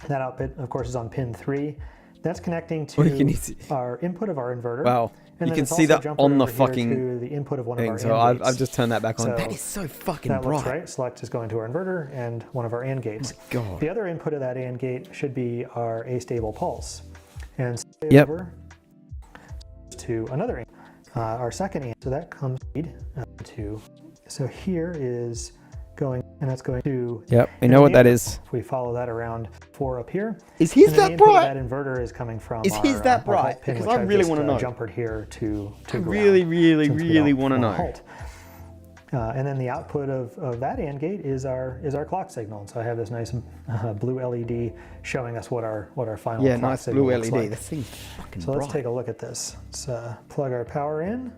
that output, of course, is on pin 3. That's connecting Well, you can to see- our input of our inverter. Wow, And you then can it's see also that jumpered on the over here fucking to the input of one of thing, our so AND I've gates. just turned that back on. So That is so fucking that looks bright. right. Select is going to our inverter and one of our AND gates. God. The other input of that AND gate should be our astable pulse. And stay Yep. over to another AND. Our second AND, so that comes to, so here is going, and that's going to, Yep, we and know then what the that input, is. If we follow that around 4 up here. Is his and then the that input of bright? that inverter is coming from Is his our, that our halt bright? pin, Because which I really just, want to know. Jumpered here to ground, Really, really, since we really don't want to know. halt. And then the output of that AND gate is our clock signal. And so I have this nice blue LED showing us what our final Yeah, clock nice signal blue looks LED. like. This thing's fucking So let's bright. take a look at this. Let's plug our power in,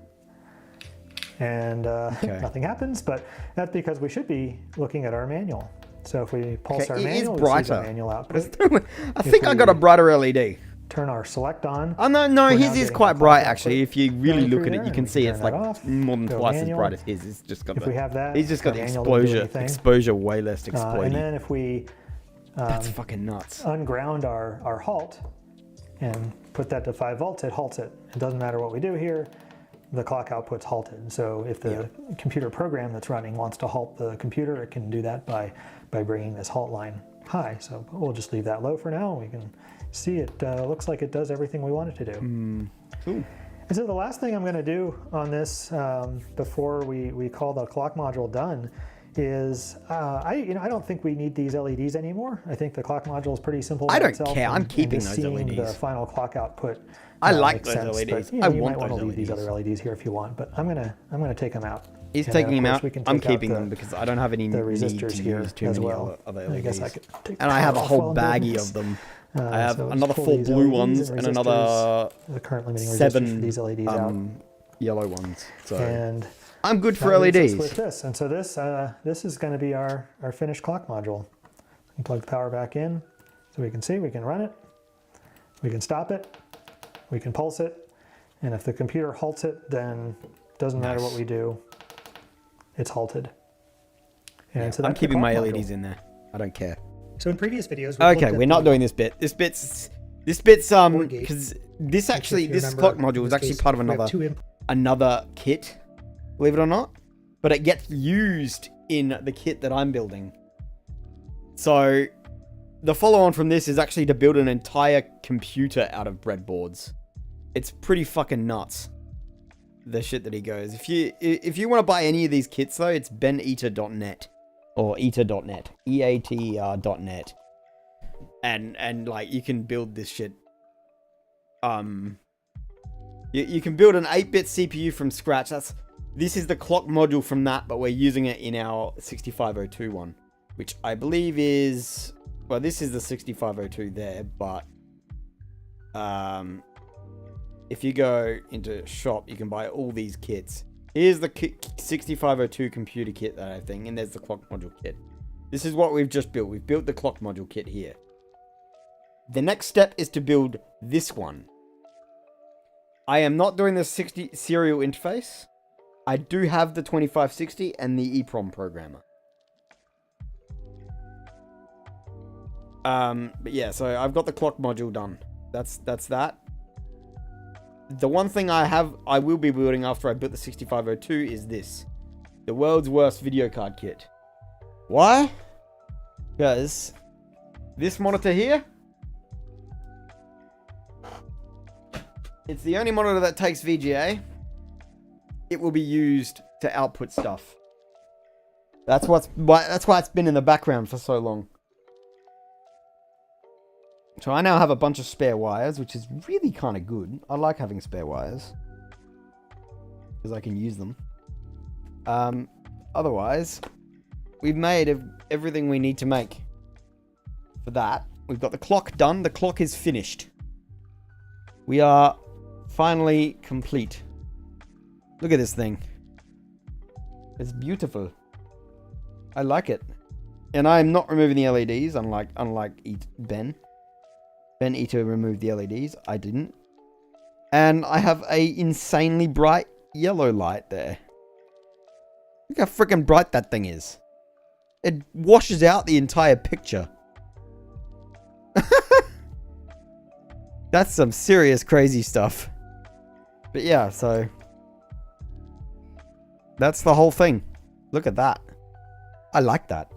and nothing happens. But that's because we should be looking at our manual. So if we pulse Okay, our it is manual, we see brighter. the manual output. I think I got a brighter LED. Turn our select on. Oh, no, We're now his is getting quite the bright clock actually. output If you really going look through at it, there, you and can we see can it's turn like that off. more than Go twice as manual. bright as his. It's just got If we the, have that, he's just got the the manual doesn't do exposure, anything. way less And exploity. then if we That's fucking nuts. unground our halt and put that to 5 volts, it halts it. It doesn't matter what we do here, the clock output's halted. So if the computer program that's running wants to halt the computer, it can do that by bringing this halt line high. So we'll just leave that low for now. We can see it looks like it does everything we want it to do. Cool. And so the last thing I'm going to do on this before we call the clock module done is I don't think we need these LEDs anymore. I think the clock module is pretty simple. I by don't itself, care. I'm and keeping just those seeing the LEDs. final clock output. I like makes those sense, LEDs. But, you know, I you want might want those to leave these LEDs. other LEDs here if you want. But I'm gonna take them out. He's And taking then, them of out. course, we can I'm take out keeping them because I don't have any the need resistors to here use too as many well. other I guess I LEDs. could take And I have a power whole while I'm doing baggie this. of them. I have So let's another pull 4 these blue LEDs ones and and resistors, another the current limiting resistors for 7 these LEDs out. yellow ones. So And I'm good for that leaves us LEDs. with this. And so this is going to be our finished clock module. We plug the power back in so we can see, we can run it. We can stop it, we can pulse it, and if the computer halts it, then it doesn't matter what we do, it's halted. And so I'm that's the keeping my clock module. LEDs in there. I don't care. So in previous videos, Okay, we're not doing this bit. This bit's because this actually this clock module is actually part of another kit, believe it or not, but it gets used in the kit that I'm building. So the follow on from this is actually to build an entire computer out of breadboards. It's pretty fucking nuts, the shit that he goes. If you want to buy any of these kits though, it's beneater.net or eater.net, EATER.net. And like you can build this shit. You can build an 8-bit CPU from scratch. This is the clock module from that, but we're using it in our 6502 one, which I believe is, well, this is the 6502 there, but if you go into shop, you can buy all these kits. Here's the 6502 computer kit that I think, and there's the clock module kit. This is what we've just built. We've built the clock module kit here. The next step is to build this one. I am not doing the 60 serial interface. I do have the 2560 and the EEPROM programmer. But yeah, so I've got the clock module done. That's that. The one thing I will be building after I built the 6502 is this. The world's worst video card kit. Why? Because this monitor here, it's the only monitor that takes VGA. It will be used to output stuff. That's why it's been in the background for so long. So I now have a bunch of spare wires, which is really kind of good. I like having spare wires because I can use them. Otherwise, we've made everything we need to make for that. We've got the clock done. The clock is finished. We are finally complete. Look at this thing. It's beautiful. I like it. And I'm not removing the LEDs, unlike Ben. Ben Eater removed the LEDs. I didn't. And I have a insanely bright yellow light there. Look how freaking bright that thing is. It washes out the entire picture. That's some serious crazy stuff. But yeah, so that's the whole thing. Look at that. I like that.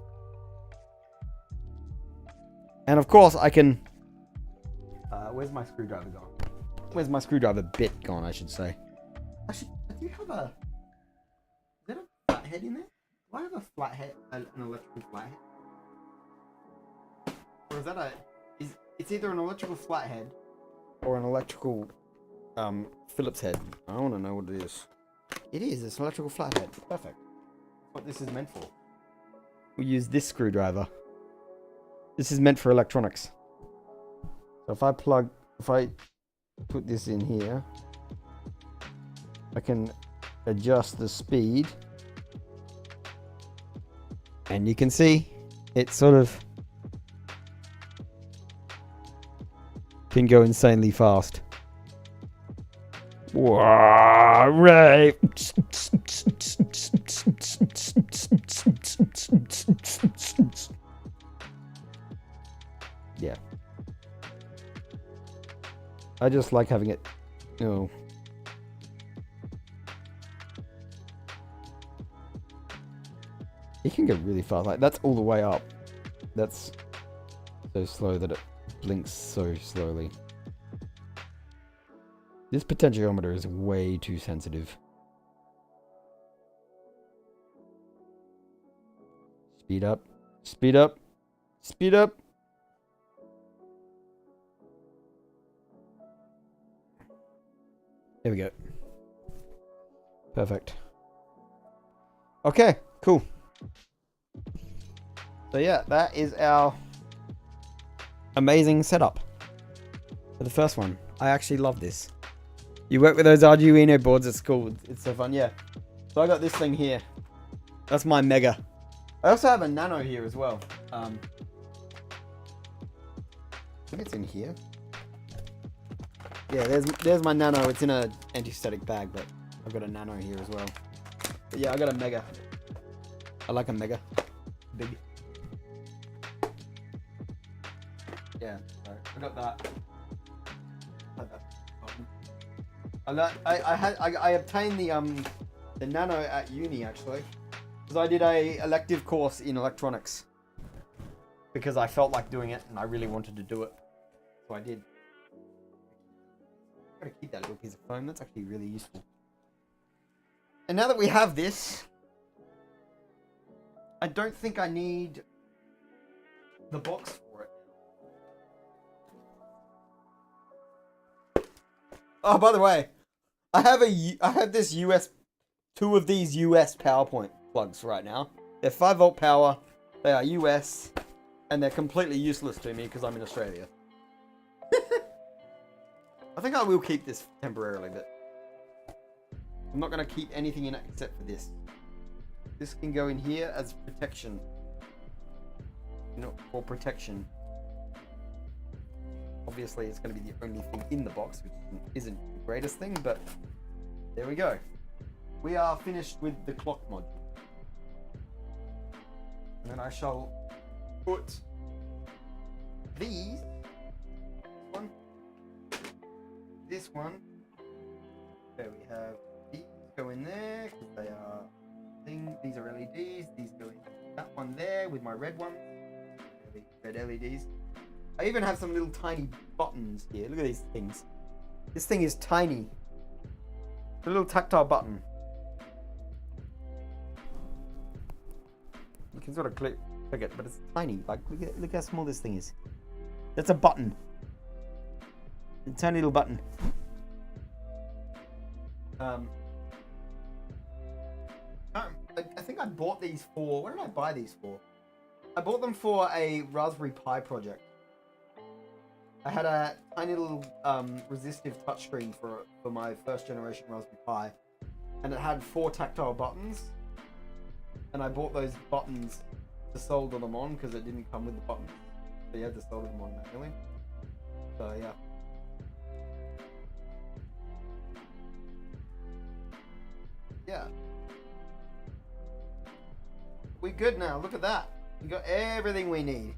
And of course I can... where's my screwdriver gone? Where's my screwdriver bit gone, I should say. I do have a... Is that a flathead in there? Do I have a flathead? An electrical flathead? Or is that a... It's either an electrical flathead or an electrical Phillips head. I want to know what it is. It is. It's an electrical flathead. Perfect. That's what this is meant for. We use this screwdriver. This is meant for electronics. So if I put this in here, I can adjust the speed. And you can see it sort of can go insanely fast. Right. Yeah. I just like having it, you know. It can go really fast. Like that's all the way up. That's so slow that it blinks so slowly. This potentiometer is way too sensitive. Speed up. Speed up. Speed up. There we go. Perfect. Okay, cool. So yeah, that is our amazing setup for the first one. I actually love this. You work with those Arduino boards at school. It's so fun, yeah. So I got this thing here. That's my Mega. I also have a Nano here as well. I think it's in here. Yeah, there's my nano. It's in a anti-static bag, but I've got a nano here as well. But yeah, I got a mega. I like a mega. Big. Yeah, so I got that. I obtained the nano at uni actually, because I did a elective course in electronics because I felt like doing it and I really wanted to do it, so I did. I'm gonna keep that little piece of foam. That's actually really useful. And now that we have this, I don't think I need the box for it. Oh, by the way, I have this two of these US PowerPoint plugs right now. They're 5-volt power. They are US, and they're completely useless to me because I'm in Australia. I think I will keep this temporarily, but I'm not going to keep anything in it except for this. This can go in here as protection. For protection. Obviously, it's going to be the only thing in the box, which isn't the greatest thing, but there we go. We are finished with the clock module. And then I shall put these, this one, there we have these go in there, because they are these are LEDs, these go in that one there with my red ones, red LEDs. I even have some little tiny buttons here. Look at these things. This thing is tiny. A little tactile button. You can sort of click it, but it's tiny. Like, look how small this thing is. That's a button. A tiny little button. I think I bought these for... What did I buy these for? I bought them for a Raspberry Pi project. I had a tiny little resistive touchscreen for my first generation Raspberry Pi, and it had 4 tactile buttons, and I bought those buttons to solder them on because it didn't come with the buttons, so you had to solder them on manually. So yeah. Yeah. We're good now. Look at that. We got everything we need.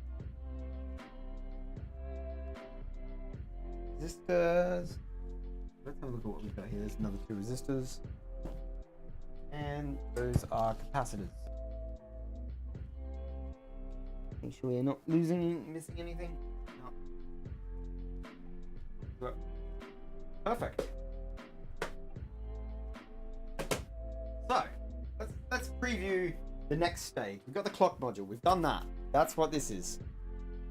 Resistors. Let's have a look at what we've got here. There's another 2 resistors. And those are capacitors. Make sure we're not missing anything. No. Perfect. So, let's preview the next stage. We've got the clock module. We've done that. That's what this is.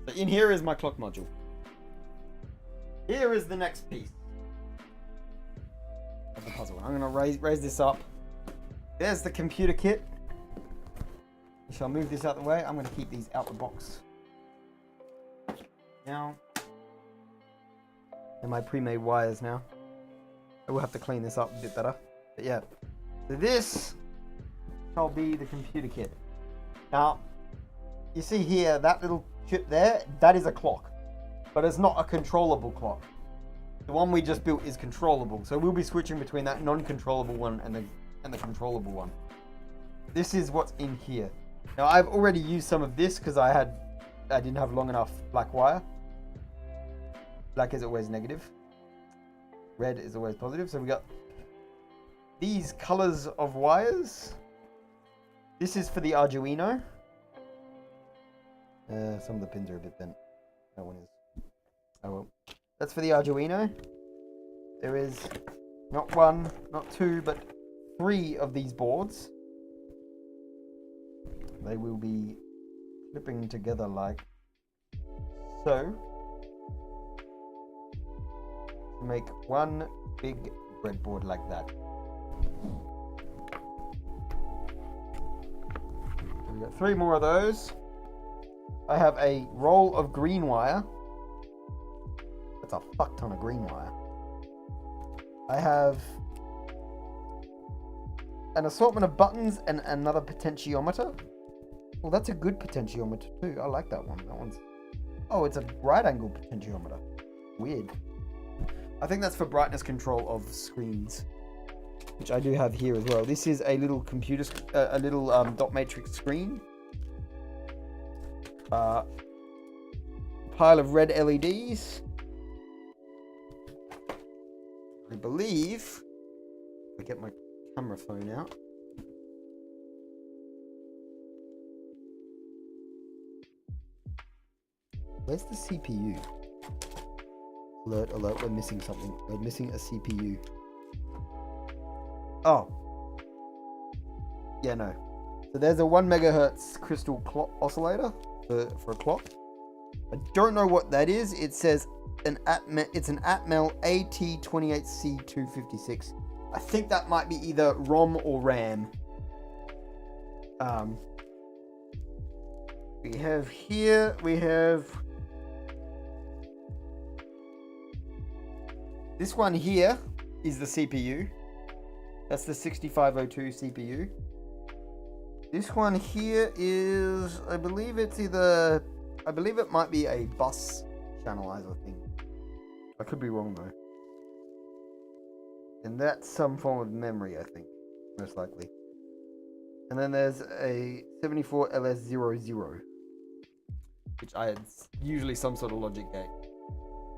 So in here is my clock module. Here is the next piece of the puzzle. I'm going to raise this up. There's the computer kit. I shall move this out of the way. I'm going to keep these out the box. Now, and my pre-made wires now. I will have to clean this up a bit better. But yeah, so this shall be the computer kit. Now, you see here, that little chip there, that is a clock. But it's not a controllable clock. The one we just built is controllable. So we'll be switching between that non-controllable one and the controllable one. This is what's in here. Now, I've already used some of this because I didn't have long enough black wire. Black is always negative. Red is always positive. So we got these colors of wires. This is for the Arduino. Some of the pins are a bit bent. That one is. Oh well. That's for the Arduino. There is not 1, not 2, but 3 of these boards. They will be clipping together like so to make one big breadboard like that. So we've got 3 more of those. I have a roll of green wire. That's a fuck ton of green wire. I have an assortment of buttons and another potentiometer. Well, that's a good potentiometer too. I like that one. That one's... Oh, it's a right angle potentiometer. Weird. I think that's for brightness control of screens, which I do have here as well. This is a little computer, a little dot matrix screen. Pile of red LEDs. I believe. If I get my camera phone out. Where's the CPU? Alert, alert, we're missing something. We're missing a CPU. Oh. Yeah, no. So there's a 1 megahertz crystal clock oscillator for a clock. I don't know what that is. It says it's an Atmel AT28C256. I think that might be either ROM or RAM. We have this one here is the CPU. That's the 6502 CPU. This one here is, I believe it might be a bus channelizer thing. I could be wrong though. And that's some form of memory, I think, most likely. And then there's a 74LS00, which it's usually some sort of logic gate.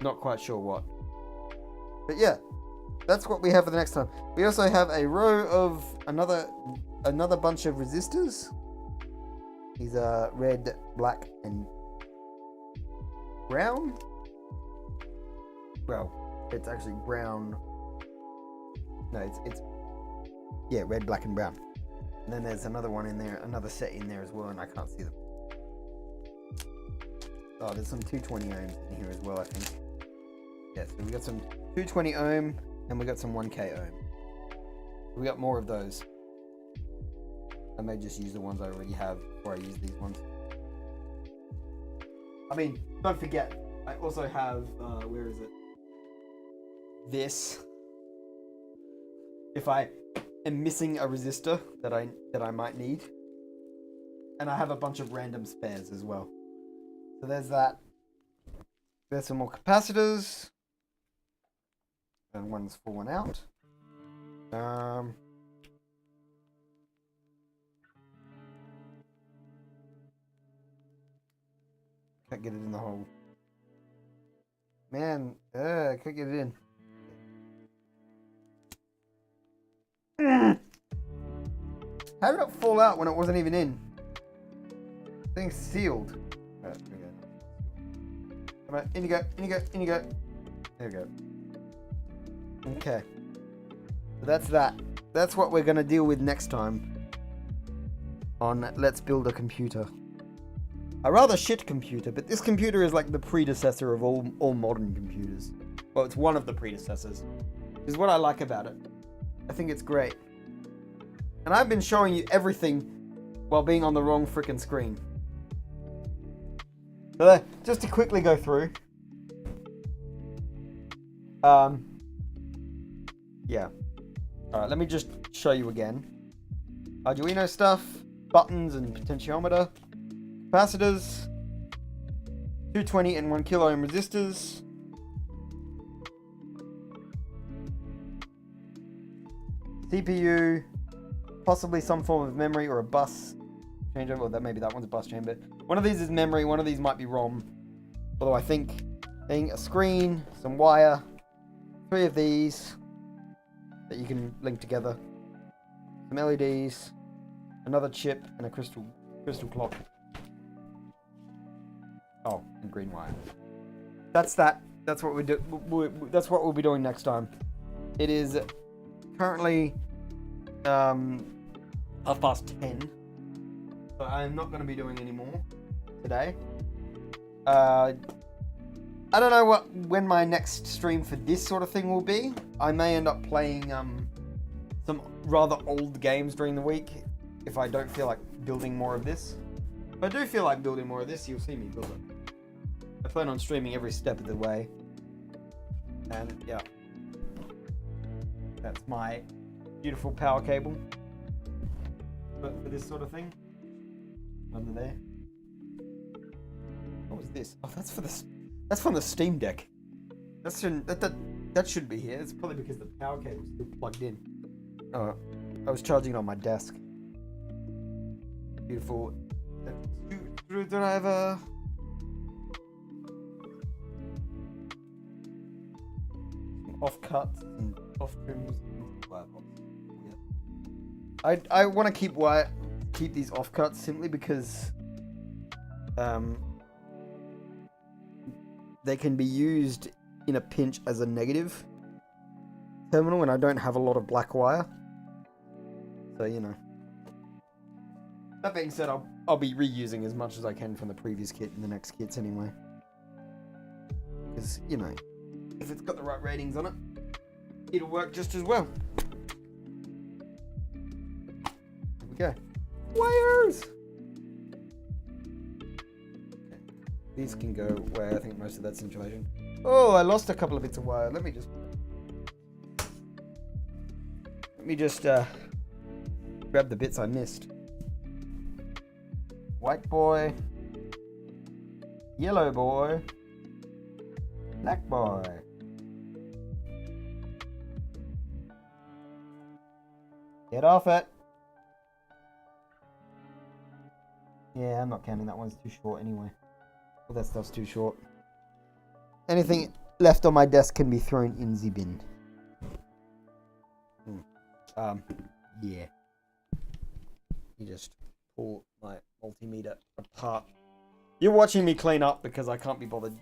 Not quite sure what. But yeah, that's what we have for the next time. We also have a row of another bunch of resistors. These are red, black, and brown. Well, it's actually brown. No, it's yeah, red, black, and brown. And then there's another one in there, another set in there as well, and I can't see them. Oh, there's some 220 ohms in here as well, I think. Yeah, so we got some 220 ohm, and we got some 1K ohm. We got more of those. I may just use the ones I already have before I use these ones. I mean, don't forget, I also have, where is it? This. If I am missing a resistor that I might need. And I have a bunch of random spares as well. So there's that. There's some more capacitors. And one's for one out. Can't get it in the hole. Man, I can't get it in. How did it fall out when it wasn't even in? Thing's sealed. Right, there we go. Come on, in you go, in you go, in you go. There we go. Okay. So that's that. That's what we're gonna deal with next time on Let's Build a Computer. A rather shit computer, but this computer is like the predecessor of all modern computers. Well, it's one of the predecessors. Which is what I like about it. I think it's great. And I've been showing you everything while being on the wrong frickin' screen. So just to quickly go through. Yeah. Alright, let me just show you again. Arduino stuff, buttons and potentiometer, capacitors, 220 and 1 kilo ohm resistors, CPU, possibly some form of memory or a bus changeover. Well, maybe that one's a bus chamber. One of these is memory, one of these might be ROM. Although I think a screen, some wire, 3 of these that you can link together, some LEDs, another chip, and a crystal clock. Oh, and green wire. That's that. That's what we do. That's what we'll be doing next time. It is currently 10:30, so I'm not going to be doing any more today. I don't know when my next stream for this sort of thing will be. I may end up playing some rather old games during the week if I don't feel like building more of this. If I do feel like building more of this, you'll see me build it. I plan on streaming every step of the way. And yeah. That's my beautiful power cable. But for this sort of thing. Under there. What was this? Oh, that's from the Steam Deck. That's That should be here. It's probably because the power cable's still plugged in. Oh, I was charging it on my desk. Beautiful. Do I have a... off cuts and off trims? I want to keep these off cuts simply because they can be used in a pinch as a negative terminal, and I don't have a lot of black wire, so you know. That being said, I'll be reusing as much as I can from the previous kit in the next kits anyway, because you know, if it's got the right ratings on it, it'll work just as well. There we go. Wires. These can go away. I think most of that's insulation. Oh, I lost a couple of bits of wire. Let me just grab the bits I missed. White boy, yellow boy, black boy. Get off it. Yeah, I'm not counting. That one's too short anyway. All that stuff's too short. Anything left on my desk can be thrown in the bin. Yeah. You just pull my multimeter apart. You're watching me clean up because I can't be bothered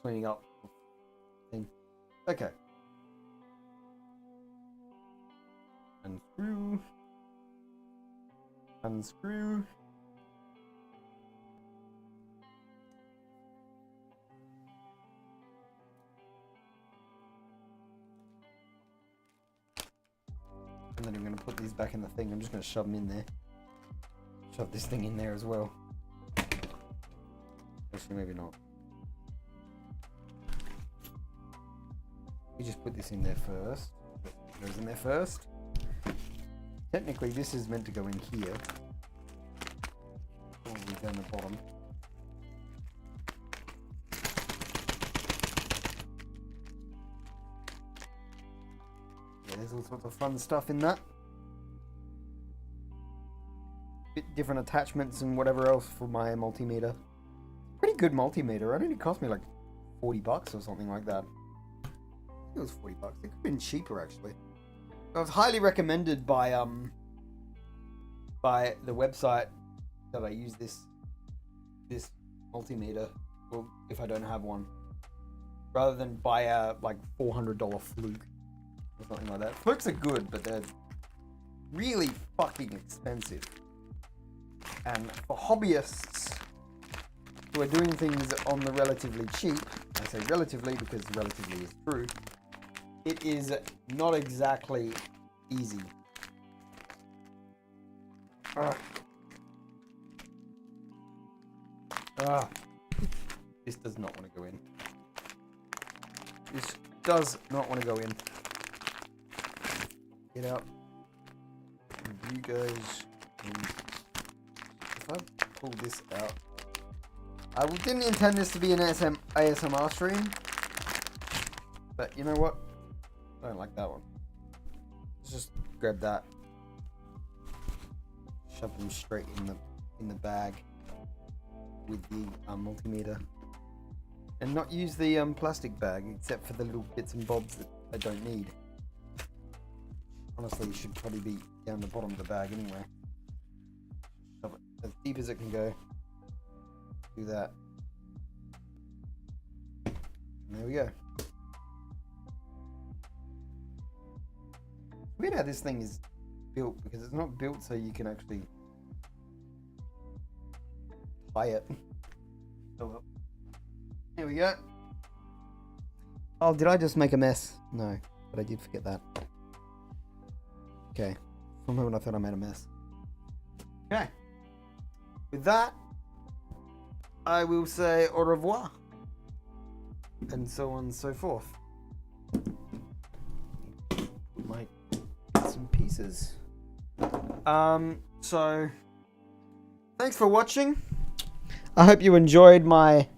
cleaning up. Okay. Unscrew. Unscrew. And then I'm going to put these back in the thing. I'm just going to shove them in there. Shove this thing in there as well. Actually, maybe not. We just put this in there first. It goes in there first. Technically, this is meant to go in here. Probably down the bottom. Yeah, there's all sorts of fun stuff in that. Bit different attachments and whatever else for my multimeter. Pretty good multimeter. It only cost me like $40 or something like that. I think it was $40. It could have been cheaper actually. I was highly recommended by the website that I use this multimeter, well, if I don't have one, rather than buy a like $400 Fluke or something like that. Flukes are good, but they're really fucking expensive. And for hobbyists who are doing things on the relatively cheap, I say relatively because relatively is true, it is not exactly easy. This does not want to go in. This does not want to go in. Get out. You guys. If I pull this out, I didn't intend this to be an ASMR stream, but you know what? I don't like that one. Let's just grab that, shove them straight in the bag with the multimeter, and not use the plastic bag except for the little bits and bobs that I don't need. Honestly, it should probably be down the bottom of the bag anyway. Shove it as deep as it can go. Do that. And there we go. Weird how this thing is built, because it's not built so you can actually tie it. Oh well. Here we go. Oh, did I just make a mess? No, but I did forget that. Okay. For a moment I thought I made a mess. Okay. With that, I will say au revoir. And so on and so forth. Might get some pieces. So thanks for watching. I hope you enjoyed my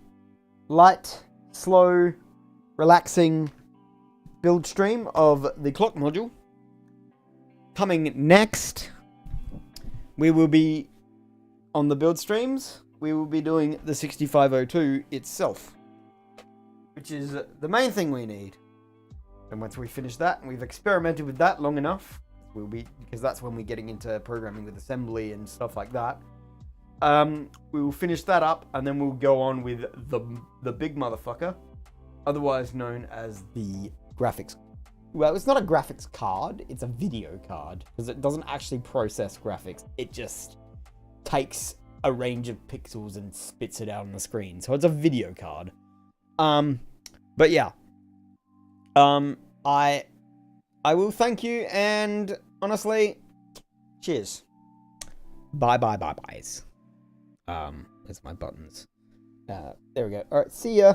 light, slow, relaxing build stream of the clock module. Coming next, we will be on the build streams. We will be doing the 6502 itself, which is the main thing we need. And once we finish that, and we've experimented with that long enough, because that's when we're getting into programming with assembly and stuff like that. We will finish that up, and then we'll go on with the big motherfucker, otherwise known as the graphics. Well, it's not a graphics card; it's a video card, because it doesn't actually process graphics. It just takes a range of pixels and spits it out on the screen. So it's a video card. But yeah. I will thank you, and honestly, cheers. Bye. Where's my buttons? There we go. Alright, see ya.